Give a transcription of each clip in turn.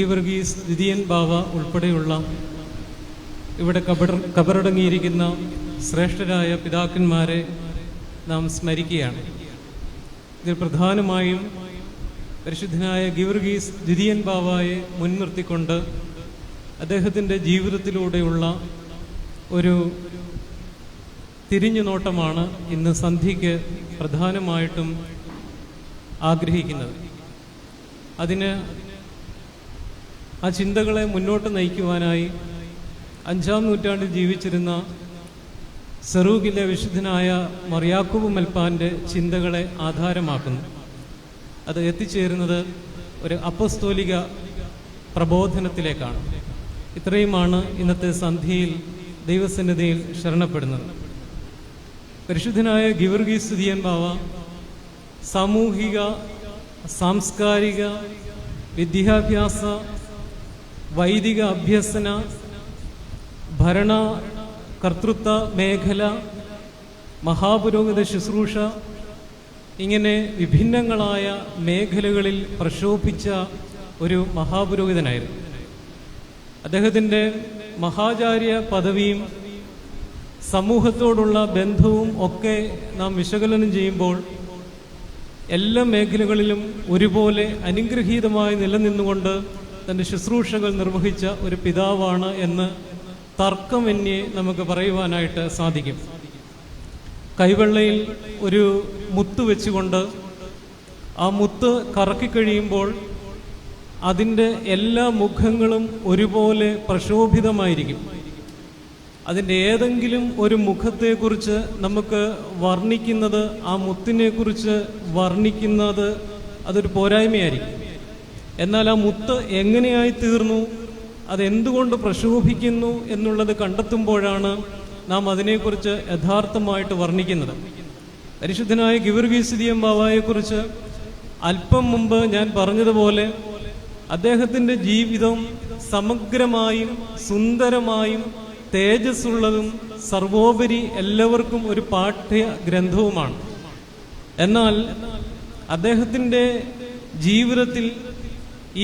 ഗീവർഗീസ് ദ്വിതീയൻ ബാവ ഉൾപ്പെടെയുള്ള ഇവിടെ കബറടങ്ങിയിരിക്കുന്ന ശ്രേഷ്ഠരായ പിതാക്കന്മാരെ നാം സ്മരിക്കുകയാണ്. ഇതിൽ പ്രധാനമായും പരിശുദ്ധനായ ഗീവർഗീസ് ദ്വിതീയൻ ബാവയെ മുൻനിർത്തിക്കൊണ്ട് അദ്ദേഹത്തിൻ്റെ ജീവിതത്തിലൂടെയുള്ള ഒരു തിരിഞ്ഞുനോട്ടമാണ് ഇന്ന് സന്ധ്യയ്ക്ക് പ്രധാനമായിട്ടും ആഗ്രഹിക്കുന്നത്. അതിന് ആ ചിന്തകളെ മുന്നോട്ട് നയിക്കുവാനായി 5-ാം നൂറ്റാണ്ടിൽ ജീവിച്ചിരുന്ന സെറൂഗിലെ വിശുദ്ധനായ മറിയാക്കൂബ് മൽപ്പാൻ്റെ ചിന്തകളെ ആധാരമാക്കുന്നു. അത് എത്തിച്ചേരുന്നത് ഒരു അപ്പസ്തോലിക പ്രബോധനത്തിലേക്കാണ്. ഇത്രയുമാണ് ഇന്നത്തെ സന്ധ്യയിൽ ദൈവസന്നിധിയിൽ ശരണപ്പെടുന്നത്. പരിശുദ്ധനായ ഗീവർഗീസ് ദ്വിതീയൻ ബാവ സാമൂഹിക, സാംസ്കാരിക, വിദ്യാഭ്യാസ, വൈദിക അഭ്യസന, ഭരണ കർത്തൃത്വ മേഖല, മഹാപുരോഹിത ശുശ്രൂഷ, ഇങ്ങനെ വിഭിന്നങ്ങളായ മേഖലകളിൽ പ്രശോഭിച്ച ഒരു മഹാപുരോഹിതനായിരുന്നു. അദ്ദേഹത്തിൻ്റെ മഹാചാര്യ പദവിയും സമൂഹത്തോടുള്ള ബന്ധവും ഒക്കെ നാം വിശകലനം ചെയ്യുമ്പോൾ എല്ലാ മേഖലകളിലും ഒരുപോലെ അനുഗ്രഹീതമായി നിലനിന്നുകൊണ്ട് തൻ്റെ ശുശ്രൂഷകൾ നിർവഹിച്ച ഒരു പിതാവാണ് എന്ന് തർക്കമന്യേ നമുക്ക് പറയുവാനായിട്ട് സാധിക്കും. കൈവെള്ളയിൽ ഒരു മുത്ത് വെച്ചുകൊണ്ട് ആ മുത്ത് കറക്കിക്കഴിയുമ്പോൾ അതിൻ്റെ എല്ലാ മുഖങ്ങളും ഒരുപോലെ പ്രശോഭിതമായിരിക്കും. അതിൻ്റെ ഏതെങ്കിലും ഒരു മുഖത്തെക്കുറിച്ച് നമുക്ക് വർണ്ണിക്കുന്നത്, ആ മുത്തിനെക്കുറിച്ച് വർണ്ണിക്കുന്നത് അതൊരു പോരായ്മയായിരിക്കും. എന്നാൽ ആ മുത്ത് എങ്ങനെയായി തീർന്നു, അതെന്തുകൊണ്ട് പ്രശോഭിക്കുന്നു എന്നുള്ളത് കണ്ടെത്തുമ്പോഴാണ് നാം അതിനെക്കുറിച്ച് യഥാർത്ഥമായിട്ട് വർണ്ണിക്കുന്നത്. പരിശുദ്ധനായ ഗീവർഗീസ് ദ്വിതീയൻ ബാവയെക്കുറിച്ച് അല്പം മുമ്പ് ഞാൻ പറഞ്ഞതുപോലെ അദ്ദേഹത്തിൻ്റെ ജീവിതം സമഗ്രമായും സുന്ദരമായും തേജസ്സുള്ളതും സർവോപരി എല്ലാവർക്കും ഒരു പാഠ്യ ഗ്രന്ഥവുമാണ്. എന്നാൽ അദ്ദേഹത്തിൻ്റെ ജീവിതത്തിൽ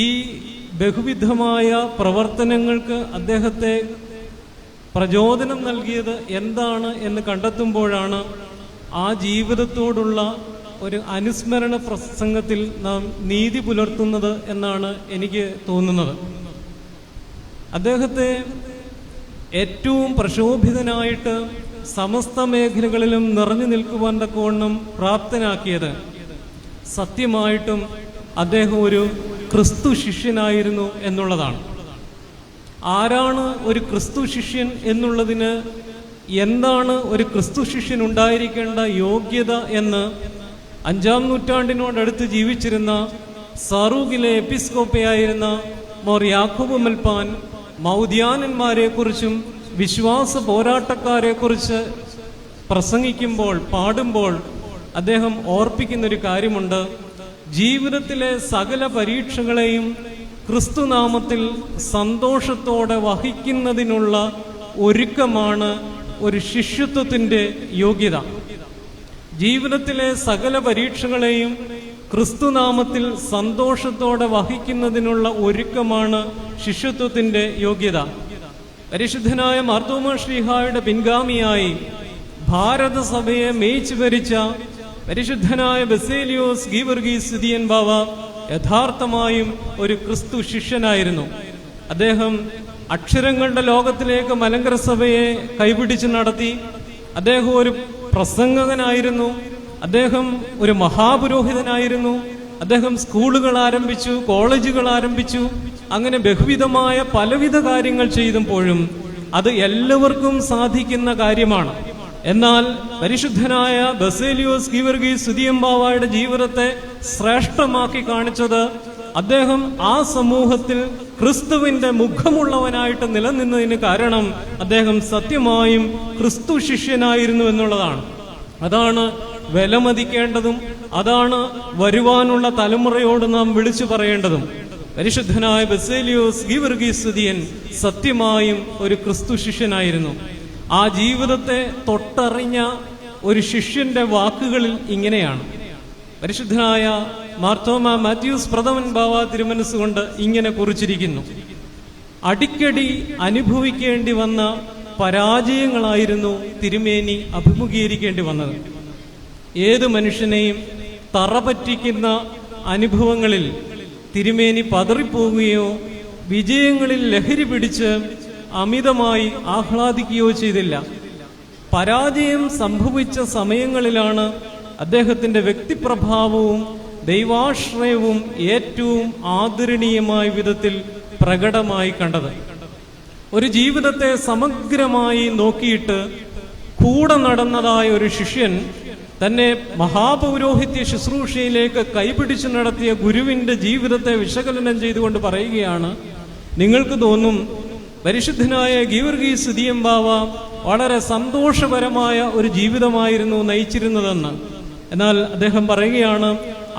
ഈ ബഹുവിധമായ പ്രവർത്തനങ്ങൾക്ക് അദ്ദേഹത്തെ പ്രചോദനം നൽകിയത് എന്താണ് എന്ന് കണ്ടെത്തുമ്പോഴാണ് ആ ജീവിതത്തോടുള്ള ഒരു അനുസ്മരണ പ്രസംഗത്തിൽ നാം നീതി പുലർത്തുന്നത് എന്നാണ് എനിക്ക് തോന്നുന്നത്. അദ്ദേഹത്തെ ഏറ്റവും പ്രശോഭിതനായിട്ട് സമസ്ത മേഖലകളിലും നിറഞ്ഞു നിൽക്കുവാൻ തക്കവണ്ണം പ്രാപ്തനാക്കിയത് സത്യമായിട്ടും അദ്ദേഹം ഒരു ക്രിസ്തു ശിഷ്യനായിരുന്നു എന്നുള്ളതാണ്. ആരാണ് ഒരു ക്രിസ്തു ശിഷ്യൻ എന്നുള്ളതിന്, എന്താണ് ഒരു ക്രിസ്തു ശിഷ്യൻ ഉണ്ടായിരിക്കേണ്ട യോഗ്യത എന്ന് 5-ാം നൂറ്റാണ്ടിനോടടുത്ത് ജീവിച്ചിരുന്ന സാറൂഗിലെ എപ്പിസ്കോപ്പയായിരുന്ന മോർ യാക്കോബ് മൽപ്പാൻ മൗദ്യാനന്മാരെക്കുറിച്ചും വിശ്വാസ പോരാട്ടക്കാരെക്കുറിച്ച് പ്രസംഗിക്കുമ്പോൾ, പാടുമ്പോൾ അദ്ദേഹം ഓർപ്പിക്കുന്നൊരു കാര്യമുണ്ട്. ജീവിതത്തിലെ സകല പരീക്ഷകളെയും ക്രിസ്തുനാമത്തിൽ സന്തോഷത്തോടെ വഹിക്കുന്നതിനുള്ള ഒരുക്കമാണ് ഒരു ശിഷ്യത്വത്തിൻ്റെ യോഗ്യത. ജീവിതത്തിലെ സകല പരീക്ഷകളെയും ക്രിസ്തുനാമത്തിൽ സന്തോഷത്തോടെ വഹിക്കുന്നതിനുള്ള ഒരുക്കമാണ് ശിഷ്യത്വത്തിൻ്റെ യോഗ്യത. പരിശുദ്ധനായ മാർത്തോമാ ശ്ലീഹായുടെ പിൻഗാമിയായി ഭാരതസഭയെ മേയിച്ചു ഭരിച്ച പരിശുദ്ധനായ ബസേലിയോസ് ഗീവർഗീസ് ദ്വിതീയൻ ബാവ യഥാർത്ഥമായും ഒരു ക്രിസ്തു ശിഷ്യനായിരുന്നു. അദ്ദേഹം അക്ഷരങ്ങളുടെ ലോകത്തിലേക്ക് മലങ്കര സഭയെ കൈപിടിച്ച് നടത്തി. അദ്ദേഹം ഒരു പ്രസംഗകനായിരുന്നു. അദ്ദേഹം ഒരു മഹാപുരോഹിതനായിരുന്നു. അദ്ദേഹം സ്കൂളുകൾ ആരംഭിച്ചു, കോളേജുകൾ ആരംഭിച്ചു. അങ്ങനെ ബഹുവിധമായ പലവിധ കാര്യങ്ങൾ ചെയ്തപ്പോഴും അത് എല്ലാവർക്കും സാധിക്കുന്ന കാര്യമാണ്. എന്നാൽ പരിശുദ്ധനായ ബസേലിയോസ് ഗീവർഗീസ് ദ്വിതീയൻ ബാവയുടെ ജീവിതത്തെ ശ്രേഷ്ഠമാക്കി കാണിച്ചത് അദ്ദേഹം ആ സമൂഹത്തിൽ ക്രിസ്തുവിന്റെ മുഖമുള്ളവനായിട്ട് നിലനിന്നതിന് കാരണം അദ്ദേഹം സത്യമായും ക്രിസ്തു ശിഷ്യനായിരുന്നു എന്നുള്ളതാണ്. അതാണ് വിലമതിക്കേണ്ടതും അതാണ് വരുവാനുള്ള തലമുറയോട് നാം വിളിച്ചു പറയേണ്ടതും. പരിശുദ്ധനായ ബസേലിയോസ് ഗീവർഗീസ് ദ്വിതീയൻ സത്യമായും ഒരു ക്രിസ്തു ശിഷ്യനായിരുന്നു. ആ ജീവിതത്തെ തൊട്ടറിഞ്ഞ ഒരു ശിഷ്യന്റെ വാക്കുകളിൽ ഇങ്ങനെയാണ്. പരിശുദ്ധനായ മാർത്തോമ മാത്യൂസ് പ്രഥമൻ ബാവ തിരുമനസ്സുകൊണ്ട് ഇങ്ങനെ കുറിച്ചിരിക്കുന്നു: അടിക്കടി അനുഭവിക്കേണ്ടി വന്ന പരാജയങ്ങളായിരുന്നു തിരുമേനി അഭിമുഖീകരിക്കേണ്ടി വന്നത്. ഏത് മനുഷ്യനെയും തറപറ്റിക്കുന്ന അനുഭവങ്ങളിൽ തിരുമേനി പതറിപ്പോവുകയോ വിജയങ്ങളിൽ ലഹരി പിടിച്ച് അമിതമായി ആഹ്ലാദിക്കുകയോ ചെയ്തില്ല. പരാജയം സംഭവിച്ച സമയങ്ങളിലാണ് അദ്ദേഹത്തിന്റെ വ്യക്തിപ്രഭാവവും ദൈവാശ്രയവും ഏറ്റവും ആദരണീയമായ വിധത്തിൽ പ്രകടമായി കണ്ടത്. ഒരു ജീവിതത്തെ സമഗ്രമായി നോക്കിയിട്ട് കൂടെ നടന്നതായ ഒരു ശിഷ്യൻ തന്നെ മഹാപൗരോഹിത്യ ശുശ്രൂഷയിലേക്ക് കൈപിടിച്ചു നടത്തിയ ഗുരുവിന്റെ ജീവിതത്തെ വിശകലനം ചെയ്തുകൊണ്ട് പറയുകയാണ്: നിങ്ങൾക്ക് തോന്നും പരിശുദ്ധനായ ഗീവർഗീസ് ദിയംബാവ വളരെ സന്തോഷപരമായ ഒരു ജീവിതമായിരുന്നു നയിച്ചിരുന്നതെന്ന്. എന്നാൽ അദ്ദേഹം പറയുകയാണ്,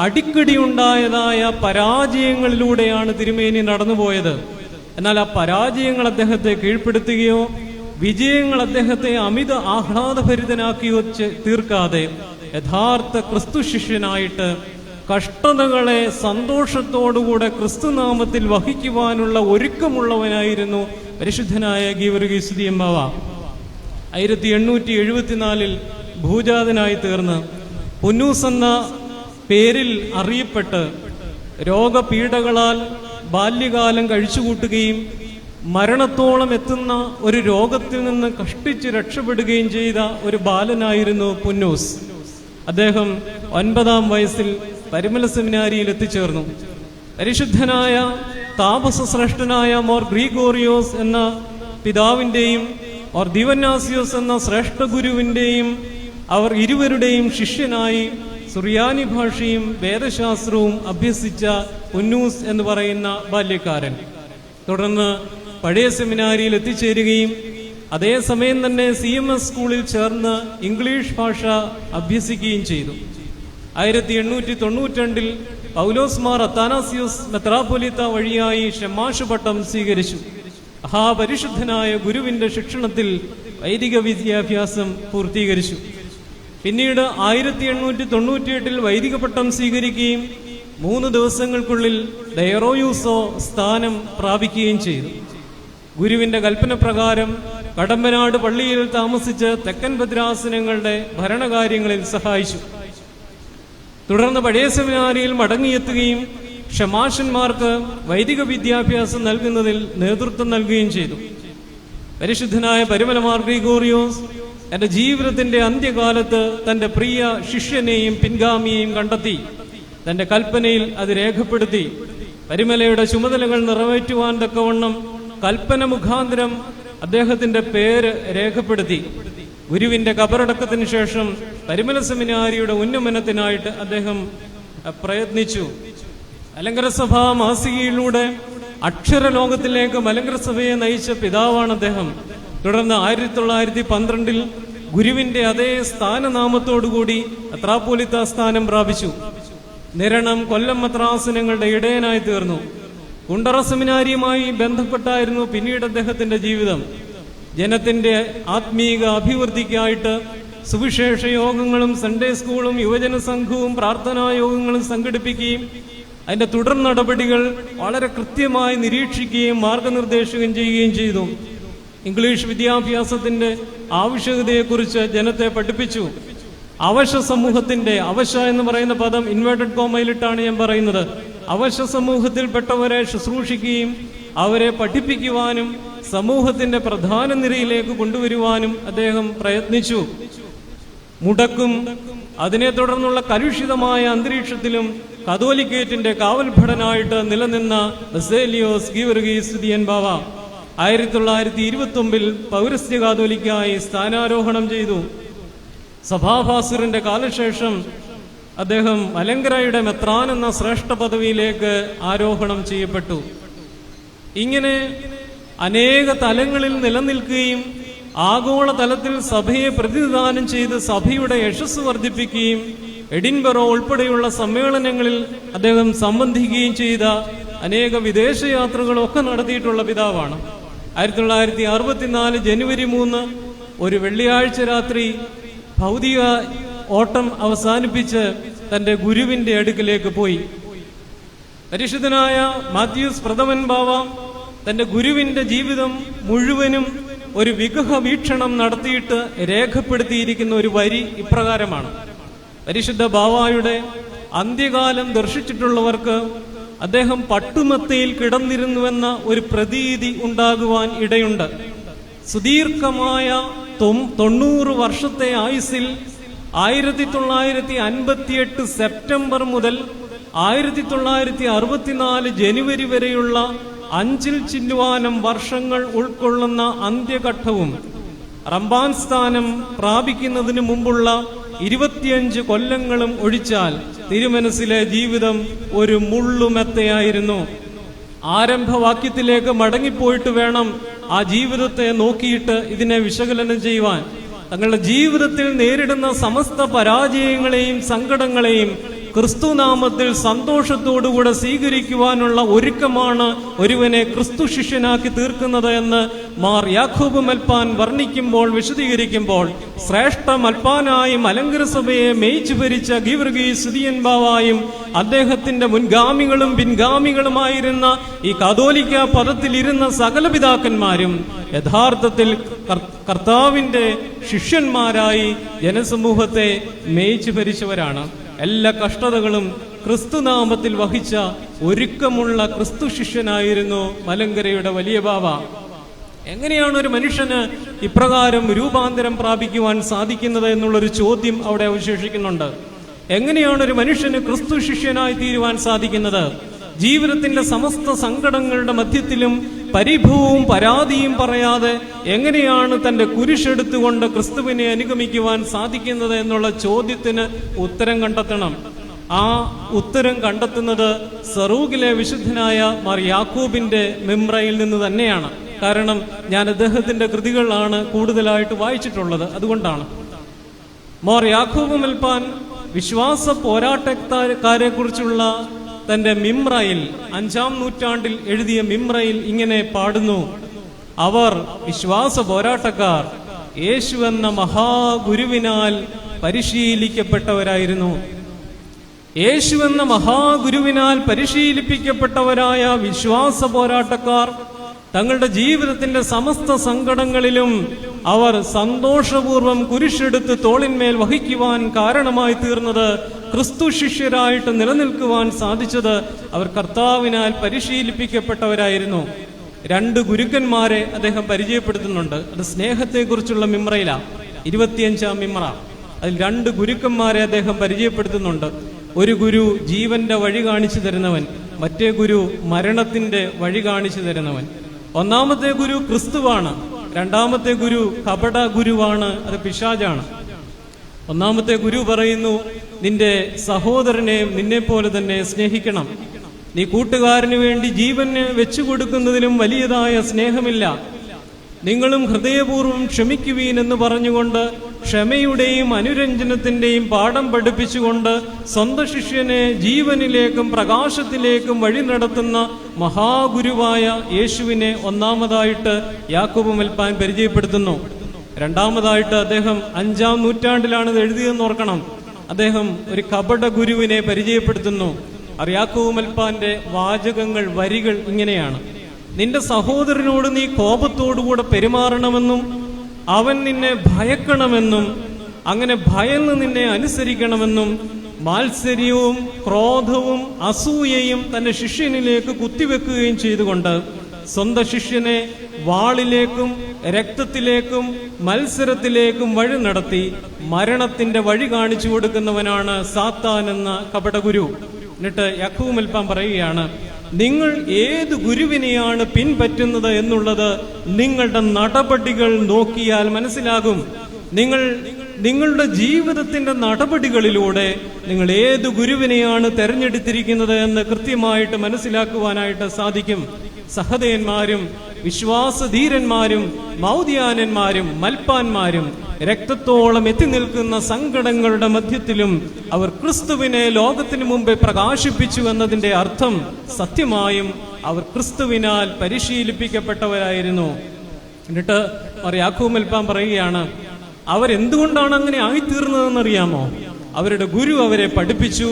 അടിക്കടി ഉണ്ടായതായ പരാജയങ്ങളിലൂടെയാണ് തിരുമേനി നടന്നുപോയത്. എന്നാൽ ആ പരാജയങ്ങൾ അദ്ദേഹത്തെ കീഴ്പ്പെടുത്തുകയോ വിജയങ്ങൾ അദ്ദേഹത്തെ അമിത ആഹ്ലാദഭരിതനാക്കിയോ തീർക്കാതെ യഥാർത്ഥ ക്രിസ്തു ശിഷ്യനായിട്ട് കഷ്ടതകളെ സന്തോഷത്തോടുകൂടെ ക്രിസ്തുനാമത്തിൽ വഹിക്കുവാനുള്ള ഒരുക്കമുള്ളവനായിരുന്നു പരിശുദ്ധനായ ഗീവർഗീസ് ദിയംബാവ. 1874 ഭൂജാതനായി തീർന്ന് പുന്നൂസ് എന്ന പേരിൽ അറിയപ്പെട്ട് രോഗപീഠകളാൽ ബാല്യകാലം കഴിച്ചുകൂട്ടുകയും മരണത്തോളം എത്തുന്ന ഒരു രോഗത്തിൽ നിന്ന് കഷ്ടിച്ച് രക്ഷപ്പെടുകയും ചെയ്ത ഒരു ബാലനായിരുന്നു പുന്നൂസ്. അദ്ദേഹം 9-ാം വയസ്സിൽ പരിമല സെമിനാരിയിൽ എത്തിച്ചേർന്നു. പരിശുദ്ധനായ താപസശ്രേഷ്ഠനായ മോർ ഗ്രിഗോറിയോസ് എന്ന പിതാവിൻ്റെയും മോർ ദിവന്നാസിയോസ് എന്ന ശ്രേഷ്ഠ ഗുരുവിൻ്റെയും അവർ ഇരുവരുടെയും ശിഷ്യനായി സുറിയാനി ഭാഷയും വേദശാസ്ത്രവും അഭ്യസിച്ച പുന്നൂസ് എന്ന് പറയുന്ന ബാല്യക്കാരൻ തുടർന്ന് പഴയ സെമിനാരിയിൽ എത്തിച്ചേരുകയും അതേസമയം തന്നെ CMS സ്കൂളിൽ ചേർന്ന് ഇംഗ്ലീഷ് ഭാഷ അഭ്യസിക്കുകയും ചെയ്തു. 1892 പൗലോസ് മാർ അത്താനാസിയോസ് മെത്രാപ്പൊലീത്ത വഴിയായി ഷെമാഷ് പട്ടം സ്വീകരിച്ചു. മഹാപരിശുദ്ധനായ ഗുരുവിന്റെ ശിക്ഷണത്തിൽ വൈദിക വിദ്യാഭ്യാസം പൂർത്തീകരിച്ചു. പിന്നീട് 1898 വൈദിക പട്ടം സ്വീകരിക്കുകയും 3 ദിവസങ്ങൾക്കുള്ളിൽ ഡയറോയൂസോ സ്ഥാനം പ്രാപിക്കുകയും ചെയ്തു. ഗുരുവിന്റെ കൽപ്പനപ്രകാരം കടമ്പനാട് പള്ളിയിൽ താമസിച്ച് തെക്കൻ ഭദ്രാസനങ്ങളുടെ ഭരണകാര്യങ്ങളിൽ സഹായിച്ചു. തുടർന്ന് പഴയ സെമിനാരിയിൽ മടങ്ങിയെത്തുകയും ഷമാഷന്മാർക്ക് വൈദിക വിദ്യാഭ്യാസം നൽകുന്നതിൽ നേതൃത്വം നൽകുകയും ചെയ്തു. പരിശുദ്ധനായ പരിമല മാർ ഗ്രിഗോറിയോസ് തന്റെ ജീവിതത്തിന്റെ അന്ത്യകാലത്ത് തന്റെ പ്രിയ ശിഷ്യനെയും പിൻഗാമിയെയും കണ്ടെത്തി തന്റെ കൽപ്പനയിൽ അത് രേഖപ്പെടുത്തി. പരിമലയുടെ ചുമതലകൾ നിറവേറ്റുവാൻ തക്കവണ്ണം കൽപ്പന മുഖാന്തരം അദ്ദേഹത്തിന്റെ പേര് രേഖപ്പെടുത്തി. ഗുരുവിന്റെ കബറടക്കത്തിന് ശേഷം പരിമല സെമിനാരിയുടെ ഉന്നമനത്തിനായിട്ട് അദ്ദേഹം പ്രയത്നിച്ചു. മലങ്കര സഭ മാസികയിലൂടെ അക്ഷരലോകത്തിലേക്ക് മലങ്കര സഭയെ നയിച്ച പിതാവാണ് അദ്ദേഹം. തുടർന്ന് 1912 ഗുരുവിന്റെ അതേ സ്ഥാനനാമത്തോടുകൂടി മെത്രാപ്പൊലീത്ത സ്ഥാനം പ്രാപിച്ചു. നിരണം കൊല്ലം മെത്രാസനങ്ങളുടെ ഇടയനായി തീർന്നു. കുണ്ടറ സെമിനാരിയുമായി ബന്ധപ്പെട്ടായിരുന്നു പിന്നീട് അദ്ദേഹത്തിന്റെ ജീവിതം. ജനത്തിന്റെ ആത്മീക അഭിവൃദ്ധിക്കായിട്ട് സുവിശേഷ യോഗങ്ങളും സൺഡേ സ്കൂളും യുവജന സംഘവും പ്രാർത്ഥനാ യോഗങ്ങളും സംഘടിപ്പിക്കുകയും അതിന്റെ തുടർ നടപടികൾ വളരെ കൃത്യമായി നിരീക്ഷിക്കുകയും മാർഗനിർദ്ദേശം ചെയ്യുകയും ചെയ്തു. ഇംഗ്ലീഷ് വിദ്യാഭ്യാസത്തിന്റെ ആവശ്യകതയെക്കുറിച്ച് ജനത്തെ പഠിപ്പിച്ചു. അവശ സമൂഹത്തിന്റെ, അവശ എന്ന് പറയുന്ന പദം ഇൻവേർട്ടഡ് കോമയിലിട്ടാണ് ഞാൻ പറയുന്നത്, അവശ സമൂഹത്തിൽപ്പെട്ടവരെ ശുശ്രൂഷിക്കുകയും അവരെ പഠിപ്പിക്കുവാനും സമൂഹത്തിന്റെ പ്രധാന നിരയിലേക്ക് കൊണ്ടുവരുവാനും അദ്ദേഹം പ്രയത്നിച്ചു. മുടക്കും അതിനെ തുടർന്നുള്ള കലുഷിതമായ അന്തരീക്ഷത്തിലും കത്തോലിക്കേറ്റിന്റെ കാവൽഭടനായിട്ട് നിലനിന്ന ബസേലിയോസ് ഗീവർഗീസ് ദിയംബാവ 1929 പൗരസ്ത്യ കാതോലിക്കായി സ്ഥാനാരോഹണം ചെയ്തു. സഭാഭാസുരന്റെ കാലശേഷം അദ്ദേഹം മലങ്കരയുടെ മെത്രാൻ എന്ന ശ്രേഷ്ഠ പദവിയിലേക്ക് ആരോഹണം ചെയ്യപ്പെട്ടു. ഇങ്ങനെ അനേക തലങ്ങളിൽ നിലനിൽക്കുകയും ആഗോള തലത്തിൽ സഭയെ പ്രതിനിധാനം ചെയ്ത് സഭയുടെ യശസ് വർദ്ധിപ്പിക്കുകയും എഡിൻബറോ ഉൾപ്പെടെയുള്ള സമ്മേളനങ്ങളിൽ അദ്ദേഹം സംബന്ധിക്കുകയും ചെയ്ത അനേക വിദേശയാത്രകളൊക്കെ നടത്തിയിട്ടുള്ള പിതാവാണ്. 1964 ജനുവരി 3 ഒരു വെള്ളിയാഴ്ച രാത്രി ഭൗതിക ഓട്ടം അവസാനിപ്പിച്ച് തന്റെ ഗുരുവിന്റെ അടുക്കിലേക്ക് പോയി. പരിശുദ്ധനായ മാത്യൂസ് പ്രഥമൻ ബാവ തന്റെ ഗുരുവിന്റെ ജീവിതം മുഴുവനും ഒരു വിഗ്രഹ വീക്ഷണം നടത്തിയിട്ട് രേഖപ്പെടുത്തിയിരിക്കുന്ന ഒരു വരി ഇപ്രകാരമാണ്. പരിശുദ്ധ ബാവായുടെ അന്ത്യകാലം ദർശിച്ചിട്ടുള്ളവർക്ക് അദ്ദേഹം പട്ടുമെത്തയിൽ കിടന്നിരുന്നുവെന്ന ഒരു പ്രതീതി ഉണ്ടാകുവാൻ ഇടയുണ്ട്. സുദീർഘമായ 90 വർഷത്തെ ആയുസ്സിൽ 1958 സെപ്റ്റംബർ മുതൽ 1964 ജനുവരി വരെയുള്ള 5 ചില്ലുവാനം വർഷങ്ങൾ ഉൾക്കൊള്ളുന്ന അന്ത്യഘട്ടവും റംബാൻ സ്ഥാനം പ്രാപിക്കുന്നതിന് മുമ്പുള്ള 25 കൊല്ലങ്ങളും ഒഴിച്ചാൽ തിരുമനസ്സിലെ ജീവിതം ഒരു മുള്ളുമെത്തയായിരുന്നു. ആരംഭവാക്യത്തിലേക്ക് മടങ്ങിപ്പോയിട്ട് വേണം ആ ജീവിതത്തെ നോക്കിയിട്ട് ഇതിനെ വിശകലനം ചെയ്യുവാൻ. തങ്ങളുടെ ജീവിതത്തിൽ നേരിടുന്ന സമസ്ത പരാജയങ്ങളെയും സങ്കടങ്ങളെയും ക്രിസ്തുനാമത്തിൽ സന്തോഷത്തോടുകൂടെ സ്വീകരിക്കുവാനുള്ള ഒരുക്കമാണ് ഒരുവനെ ക്രിസ്തു ശിഷ്യനാക്കി തീർക്കുന്നത് എന്ന് മാർ യാക്കോബ് മൽപ്പാൻ വർണ്ണിക്കുമ്പോൾ, വിശദീകരിക്കുമ്പോൾ, ശ്രേഷ്ഠ മൽപ്പാനായും മലങ്കര സഭയെ മേയിച്ചു ഭരിച്ച ഗീവർഗീസ് സുദിയൻ ബാവായും അദ്ദേഹത്തിന്റെ മുൻഗാമികളും പിൻഗാമികളുമായിരുന്ന ഈ കാതോലിക്ക പദത്തിലിരുന്ന സകല പിതാക്കന്മാരും യഥാർത്ഥത്തിൽ കർത്താവിന്റെ ശിഷ്യന്മാരായി ജനസമൂഹത്തെ മേയിച്ചു ഭരിച്ചവരാണ്. എല്ലാ കഷ്ടതകളും ക്രിസ്തുനാമത്തിൽ വഹിച്ച ഒരുക്കമുള്ള ക്രിസ്തു ശിഷ്യനായിരുന്നു മലങ്കരയുടെ വലിയ ബാവ. എങ്ങനെയാണ് ഒരു മനുഷ്യന് ഇപ്രകാരം രൂപാന്തരം പ്രാപിക്കുവാൻ സാധിക്കുന്നത് എന്നുള്ളൊരു ചോദ്യം അവിടെ അവശേഷിക്കുന്നുണ്ട്. എങ്ങനെയാണ് ഒരു മനുഷ്യന് ക്രിസ്തു ശിഷ്യനായി തീരുവാൻ സാധിക്കുന്നത്? ജീവിതത്തിന്റെ സമസ്ത സങ്കടങ്ങളുടെ മധ്യത്തിലും പരിഭവവും പരാതിയും പറയാതെ എങ്ങനെയാണ് തന്റെ കുരിശെടുത്തുകൊണ്ട് ക്രിസ്തുവിനെ അനുഗമിക്കുവാൻ സാധിക്കുന്നത് എന്നുള്ള ചോദ്യത്തിന് ഉത്തരം കണ്ടെത്തണം. ആ ഉത്തരം കണ്ടെത്തുന്നത് സറൂഗിലെ വിശുദ്ധനായ മാർ യാക്കോബിന്റെ മിമ്രയിൽ നിന്ന് തന്നെയാണ്. കാരണം ഞാൻ അദ്ദേഹത്തിന്റെ കൃതികളാണ് കൂടുതലായിട്ട് വായിച്ചിട്ടുള്ളത്, അതുകൊണ്ടാണ്. മാർ യാക്കോബ് മൽപ്പാൻ വിശ്വാസ പോരാട്ടക്കാരെ കുറിച്ചുള്ള തന്റെ മിമ്രയിൽ 5-ാം നൂറ്റാണ്ടിൽ എഴുതിയ മിമ്രയിൽ ഇങ്ങനെ പാടുന്നു: അവർ വിശ്വാസ പോരാട്ടക്കാർ യേശു എന്ന മഹാഗുരുവിനാൽ പരിശീലിക്കപ്പെട്ടവരായിരുന്നു. യേശു എന്ന മഹാഗുരുവിനാൽ പരിശീലിപ്പിക്കപ്പെട്ടവരായ വിശ്വാസ പോരാട്ടക്കാർ തങ്ങളുടെ ജീവിതത്തിന്റെ സമസ്ത സങ്കടങ്ങളിലും അവർ സന്തോഷപൂർവ്വം കുരിശെടുത്ത് തോളിന്മേൽ വഹിക്കുവാൻ കാരണമായി തീർന്നത്, ക്രിസ്തു ശിഷ്യരായിട്ട് നിലനിൽക്കുവാൻ സാധിച്ചത് അവർ കർത്താവിനാൽ പരിശീലിപ്പിക്കപ്പെട്ടവരായിരുന്നു. 2 ഗുരുക്കന്മാരെ അദ്ദേഹം പരിചയപ്പെടുത്തുന്നുണ്ട്. അത് സ്നേഹത്തെക്കുറിച്ചുള്ള മിമ്രയിലാണ്, 25-ാം മിമ്ര. അതിൽ 2 ഗുരുക്കന്മാരെ അദ്ദേഹം പരിചയപ്പെടുത്തുന്നുണ്ട്. ഒരു ഗുരു ജീവന്റെ വഴി കാണിച്ചു തരുന്നവൻ, മറ്റേ ഗുരു മരണത്തിന്റെ വഴി കാണിച്ചു തരുന്നവൻ. ഒന്നാമത്തെ ഗുരു ക്രിസ്തുവാണ്, രണ്ടാമത്തെ ഗുരു കപട ഗുരുവാണ്, അത് പിശാചാണ്. ഒന്നാമത്തെ ഗുരു പറയുന്നു, നിന്റെ സഹോദരനെ നിന്നെ പോലെ തന്നെ സ്നേഹിക്കണം. നീ കൂട്ടുകാരന് വേണ്ടി ജീവന് വെച്ചുകൊടുക്കുന്നതിലും വലിയതായ സ്നേഹമില്ല. നിങ്ങളും ഹൃദയപൂർവ്വം ക്ഷമിക്കുവീൻ എന്ന് പറഞ്ഞുകൊണ്ട് ക്ഷമയുടെയും അനുരഞ്ജനത്തിന്റെയും പാഠം പഠിപ്പിച്ചുകൊണ്ട് സ്വന്തം ശിഷ്യനെ ജീവനിലേക്കും പ്രകാശത്തിലേക്കും വഴി നടത്തുന്ന മഹാഗുരുവായ യേശുവിനെ ഒന്നാമതായിട്ട് യാക്കോബ് മൽപ്പാൻ പരിചയപ്പെടുത്തുന്നു. രണ്ടാമതായിട്ട് അദ്ദേഹം 5-ാം നൂറ്റാണ്ടിലാണ് ഇത് എഴുതിയെന്ന് ഓർക്കണം. അദ്ദേഹം ഒരു കപട ഗുരുവിനെ പരിചയപ്പെടുത്തുന്നു. യാക്കോബ് മൽപ്പാന്റെ വാചകങ്ങൾ, വരികൾ ഇങ്ങനെയാണ്: നിന്റെ സഹോദരനോട് നീ കോപത്തോടുകൂടെ പെരുമാറണമെന്നും അവൻ നിന്നെ ഭയക്കണമെന്നും അങ്ങനെ ഭയന്ന് നിന്നെ അനുസരിക്കണമെന്നും മാത്സര്യവും ക്രോധവും അസൂയയും തന്റെ ശിഷ്യനിലേക്ക് കുത്തിവെക്കുകയും ചെയ്തുകൊണ്ട് സ്വന്തം ശിഷ്യനെ വാളിലേക്കും രക്തത്തിലേക്കും മത്സരത്തിലേക്കും വഴി നടത്തി മരണത്തിന്റെ വഴി കാണിച്ചു കൊടുക്കുന്നവനാണ് സാത്താൻ എന്ന കപടഗുരു. എന്നിട്ട് യാക്കോബ് മൽപ്പാൻ പറയുകയാണ്, നിങ്ങൾ ഏത് ഗുരുവിനെയാണ് പിൻപറ്റുന്നത് എന്നുള്ളത് നിങ്ങളുടെ നടപടികൾ നോക്കിയാൽ മനസ്സിലാകും. നിങ്ങളുടെ ജീവിതത്തിന്റെ നടപടികളിലൂടെ നിങ്ങൾ ഏത് ഗുരുവിനെയാണ് തെരഞ്ഞെടുത്തിരിക്കുന്നത് എന്ന് കൃത്യമായിട്ട് മനസ്സിലാക്കുവാനായിട്ട് സാധിക്കും. സഹദയന്മാരും വിശ്വാസധീരന്മാരും മൗദ്യാനന്മാരും മൽപ്പാന്മാരും രക്തത്തോളം എത്തി നിൽക്കുന്ന സങ്കടങ്ങളുടെ മധ്യത്തിലും അവർ ക്രിസ്തുവിനെ ലോകത്തിനു മുമ്പേ പ്രകാശിപ്പിച്ചു എന്നതിന്റെ അർത്ഥം സത്യമായും അവർ ക്രിസ്തുവിനാൽ പരിശീലിപ്പിക്കപ്പെട്ടവരായിരുന്നു. എന്നിട്ട് യാക്കോബ് മൽപ്പാൻ പറയുകയാണ്, അവരെന്തുകൊണ്ടാണ് അങ്ങനെ ആയിത്തീർന്നതെന്നറിയാമോ? അവരുടെ ഗുരു അവരെ പഠിപ്പിച്ചു,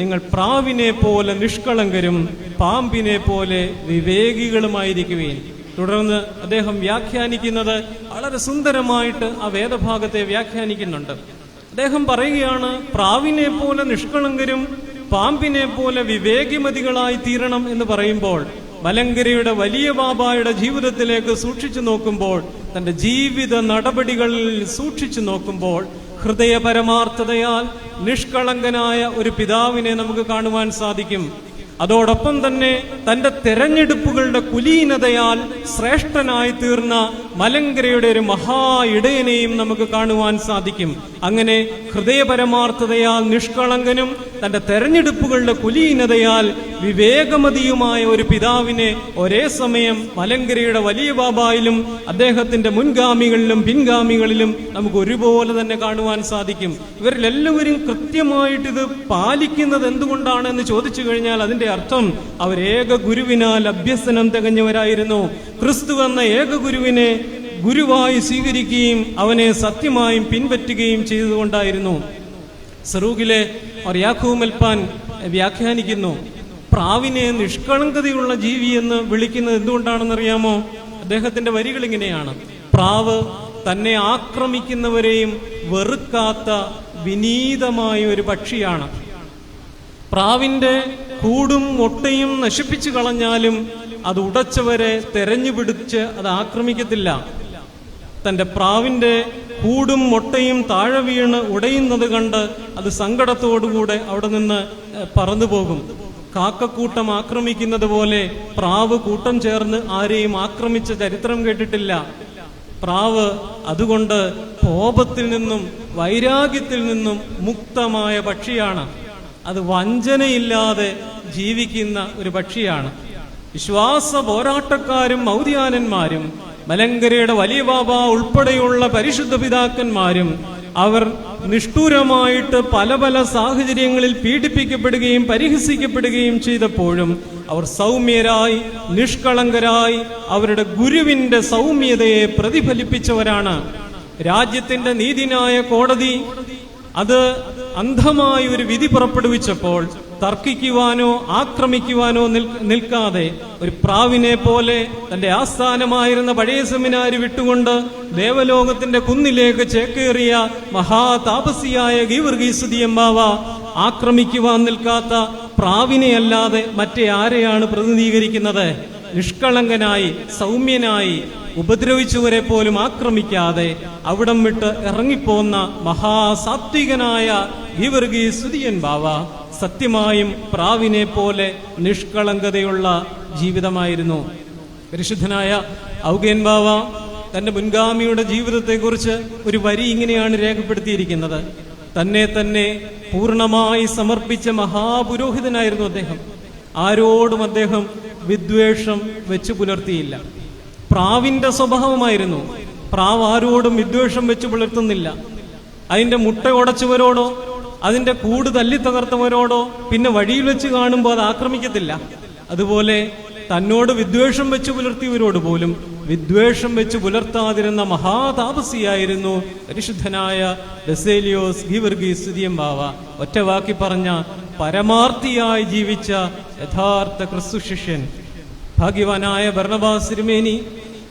നിങ്ങൾ പ്രാവിനെ പോലെ നിഷ്കളങ്കരും പാമ്പിനെ പോലെ വിവേകികളുമായിരിക്കുവേൻ. തുടർന്ന് അദ്ദേഹം വ്യാഖ്യാനിക്കുന്നത് വളരെ സുന്ദരമായിട്ട് ആ വേദഭാഗത്തെ വ്യാഖ്യാനിക്കുന്നുണ്ട്. അദ്ദേഹം പറയുകയാണ്, പ്രാവിനെ പോലെ നിഷ്കളങ്കരും പാമ്പിനെ പോലെ വിവേകിമതികളായി തീരണം എന്ന് പറയുമ്പോൾ മലങ്കരയുടെ വലിയ ബാബായുടെ ജീവിതത്തിലേക്ക് സൂക്ഷിച്ചു നോക്കുമ്പോൾ, തന്റെ ജീവിത നടപടികളിൽ സൂക്ഷിച്ചു നോക്കുമ്പോൾ ഹൃദയ പരമാർത്ഥതയാൽ നിഷ്കളങ്കനായ ഒരു പിതാവിനെ നമുക്ക് കാണുവാൻ സാധിക്കും. അതോടൊപ്പം തന്നെ തന്റെ തെരഞ്ഞെടുപ്പുകളുടെ കുലീനതയാൽ ശ്രേഷ്ഠനായി തീർന്ന മലങ്കരയുടെ ഒരു മഹാ ഇടയനെയും നമുക്ക് കാണുവാൻ സാധിക്കും. അങ്ങനെ ഹൃദയപരമാർത്ഥതയാൽ നിഷ്കളങ്കനും തന്റെ തെരഞ്ഞെടുപ്പുകളുടെ കുലീനതയാൽ വിവേകമതിയുമായ ഒരു പിതാവിനെ ഒരേ സമയം മലങ്കരയുടെ വലിയ ബാബായിലും അദ്ദേഹത്തിന്റെ മുൻഗാമികളിലും പിൻഗാമികളിലും നമുക്ക് ഒരുപോലെ തന്നെ കാണുവാൻ സാധിക്കും. ഇവരിലെല്ലാവരും കൃത്യമായിട്ട് ഇത് പാലിക്കുന്നത് എന്തുകൊണ്ടാണ് എന്ന് ചോദിച്ചു കഴിഞ്ഞാൽ അതിന്റെ അർത്ഥം അവർ ഏക ഗുരുവിനാൽ അഭ്യസനം തികഞ്ഞവരായിരുന്നു. ക്രിസ്തു എന്ന ഏക ഗുരുവിനെ ഗുരുവായി സ്വീകരിക്കുകയും അവനെ സത്യമായും പിൻപറ്റുകയും ചെയ്തുകൊണ്ടായിരുന്നു. സറൂഖിലെ യാക്കൂബ് മൽപ്പാൻ വ്യാഖ്യാനിക്കുന്നു, പ്രാവിനെ നിഷ്കളങ്കതയുള്ള ജീവി എന്ന് വിളിക്കുന്നത് എന്തുകൊണ്ടാണെന്നറിയാമോ? അദ്ദേഹത്തിന്റെ വരികൾ ഇങ്ങനെയാണ്: പ്രാവ് തന്നെ ആക്രമിക്കുന്നവരെയും വെറുക്കാത്ത വിനീതമായ ഒരു പക്ഷിയാണ്. പ്രാവിന്റെ കൂടും മുട്ടയും നശിപ്പിച്ചു കളഞ്ഞാലും അത് ഉടച്ചവരെ തെരഞ്ഞുപിടിച്ച് അത് ആക്രമിക്കത്തില്ല. തന്റെ പ്രാവിന്റെ കൂടും മുട്ടയും താഴെ വീണ് ഉടയുന്നത് കണ്ട് അത് സങ്കടത്തോടുകൂടെ അവിടെ നിന്ന് പറന്നു പോകും. കാക്കക്കൂട്ടം ആക്രമിക്കുന്നത് പോലെ പ്രാവ് കൂട്ടം ചേർന്ന് ആരെയും ആക്രമിച്ച ചരിത്രം കേട്ടിട്ടില്ല. പ്രാവ് അതുകൊണ്ട് കോപത്തിൽ നിന്നും വൈരാഗ്യത്തിൽ നിന്നും മുക്തമായ പക്ഷിയാണ്. അത് വഞ്ചനയില്ലാതെ ജീവിക്കുന്ന ഒരു പക്ഷിയാണ്. വിശ്വാസ പോരാട്ടക്കാരും മൗദ്യാനന്മാരും മലങ്കരയുടെ വലിയ ബാബ ഉൾപ്പെടെയുള്ള പരിശുദ്ധ പിതാക്കന്മാരും അവർ നിഷ്ഠൂരമായിട്ട് പല പല സാഹചര്യങ്ങളിൽ പീഡിപ്പിക്കപ്പെടുകയും പരിഹസിക്കപ്പെടുകയും ചെയ്തപ്പോഴും അവർ സൗമ്യരായി നിഷ്കളങ്കരായി അവരുടെ ഗുരുവിന്റെ സൗമ്യതയെ പ്രതിഫലിപ്പിച്ചവരാണ്. രാജ്യത്തിന്റെ നീതിന്യായ കോടതി അത് അന്ധമായ ഒരു വിധി പുറപ്പെടുവിച്ചപ്പോൾ തർക്കിക്കുവാനോ ആക്രമിക്കുവാനോ നിൽക്കാതെ ഒരു പ്രാവിനെ പോലെ തന്റെ ആസ്ഥാനമായിരുന്ന പഴയ സെമിനാരി വിട്ടുകൊണ്ട് ദേവലോകത്തിന്റെ കുന്നിലേക്ക് ചേക്കേറിയ മഹാതാപസിയായ ഗീവർഗീസ് ദിയമ്പാവ ആക്രമിക്കുവാൻ നിൽക്കാത്ത പ്രാവിനെ അല്ലാതെ മറ്റേ ആരെയാണ് പ്രതിനിധീകരിക്കുന്നത്? നിഷ്കളങ്കനായി സൗമ്യനായി ഉപദ്രവിച്ചവരെ പോലും ആക്രമിക്കാതെ അവിടം വിട്ട് ഇറങ്ങിപ്പോന്ന മഹാസാത്വികനായ ഗീവർഗീസ് ദിയമ്പാവ സത്യമായും പ്രാവിനെ പോലെ നിഷ്കളങ്കതയുള്ള ജീവിതമായിരുന്നു. പരിശുദ്ധനായ ഔഗേൻ ബാവ തന്റെ മുൻഗാമിയുടെ ജീവിതത്തെക്കുറിച്ച് ഒരു വരി ഇങ്ങനെയാണ് രേഖപ്പെടുത്തിയിരിക്കുന്നത്: തന്നെ തന്നെ പൂർണ്ണമായി സമർപ്പിച്ച മഹാപുരോഹിതനായിരുന്നു അദ്ദേഹം. ആരോടും അദ്ദേഹം വിദ്വേഷം വെച്ചു പുലർത്തിയില്ല. പ്രാവിന്റെ സ്വഭാവമായിരുന്നു. പ്രാവ് ആരോടും വിദ്വേഷം വെച്ചു പുലർത്തുന്നില്ല. അതിന്റെ മുട്ട ഉടച്ചവരോടോ അതിന്റെ കൂട് തല്ലി തകർത്തവരോടോ പിന്നെ വഴിയിൽ വെച്ച് കാണുമ്പോൾ അത് ആക്രമിക്കത്തില്ല. അതുപോലെ തന്നോട് വിദ്വേഷം വെച്ച് പുലർത്തിയവരോട് പോലും വിദ്വേഷം വെച്ച് പുലർത്താതിരുന്ന മഹാതാപസിയായിരുന്നു പരിശുദ്ധനായ ബസേലിയോസ് ഗീവർഗീസ് ദിയമ്പാവ. ഒറ്റ വാക്കി പറഞ്ഞ പരമാർത്ഥിയായി ജീവിച്ച യഥാർത്ഥ ക്രിസ്തു ശിഷ്യൻ. ഭാഗ്യവാനായ ബർണബാസ് തിരുമേനി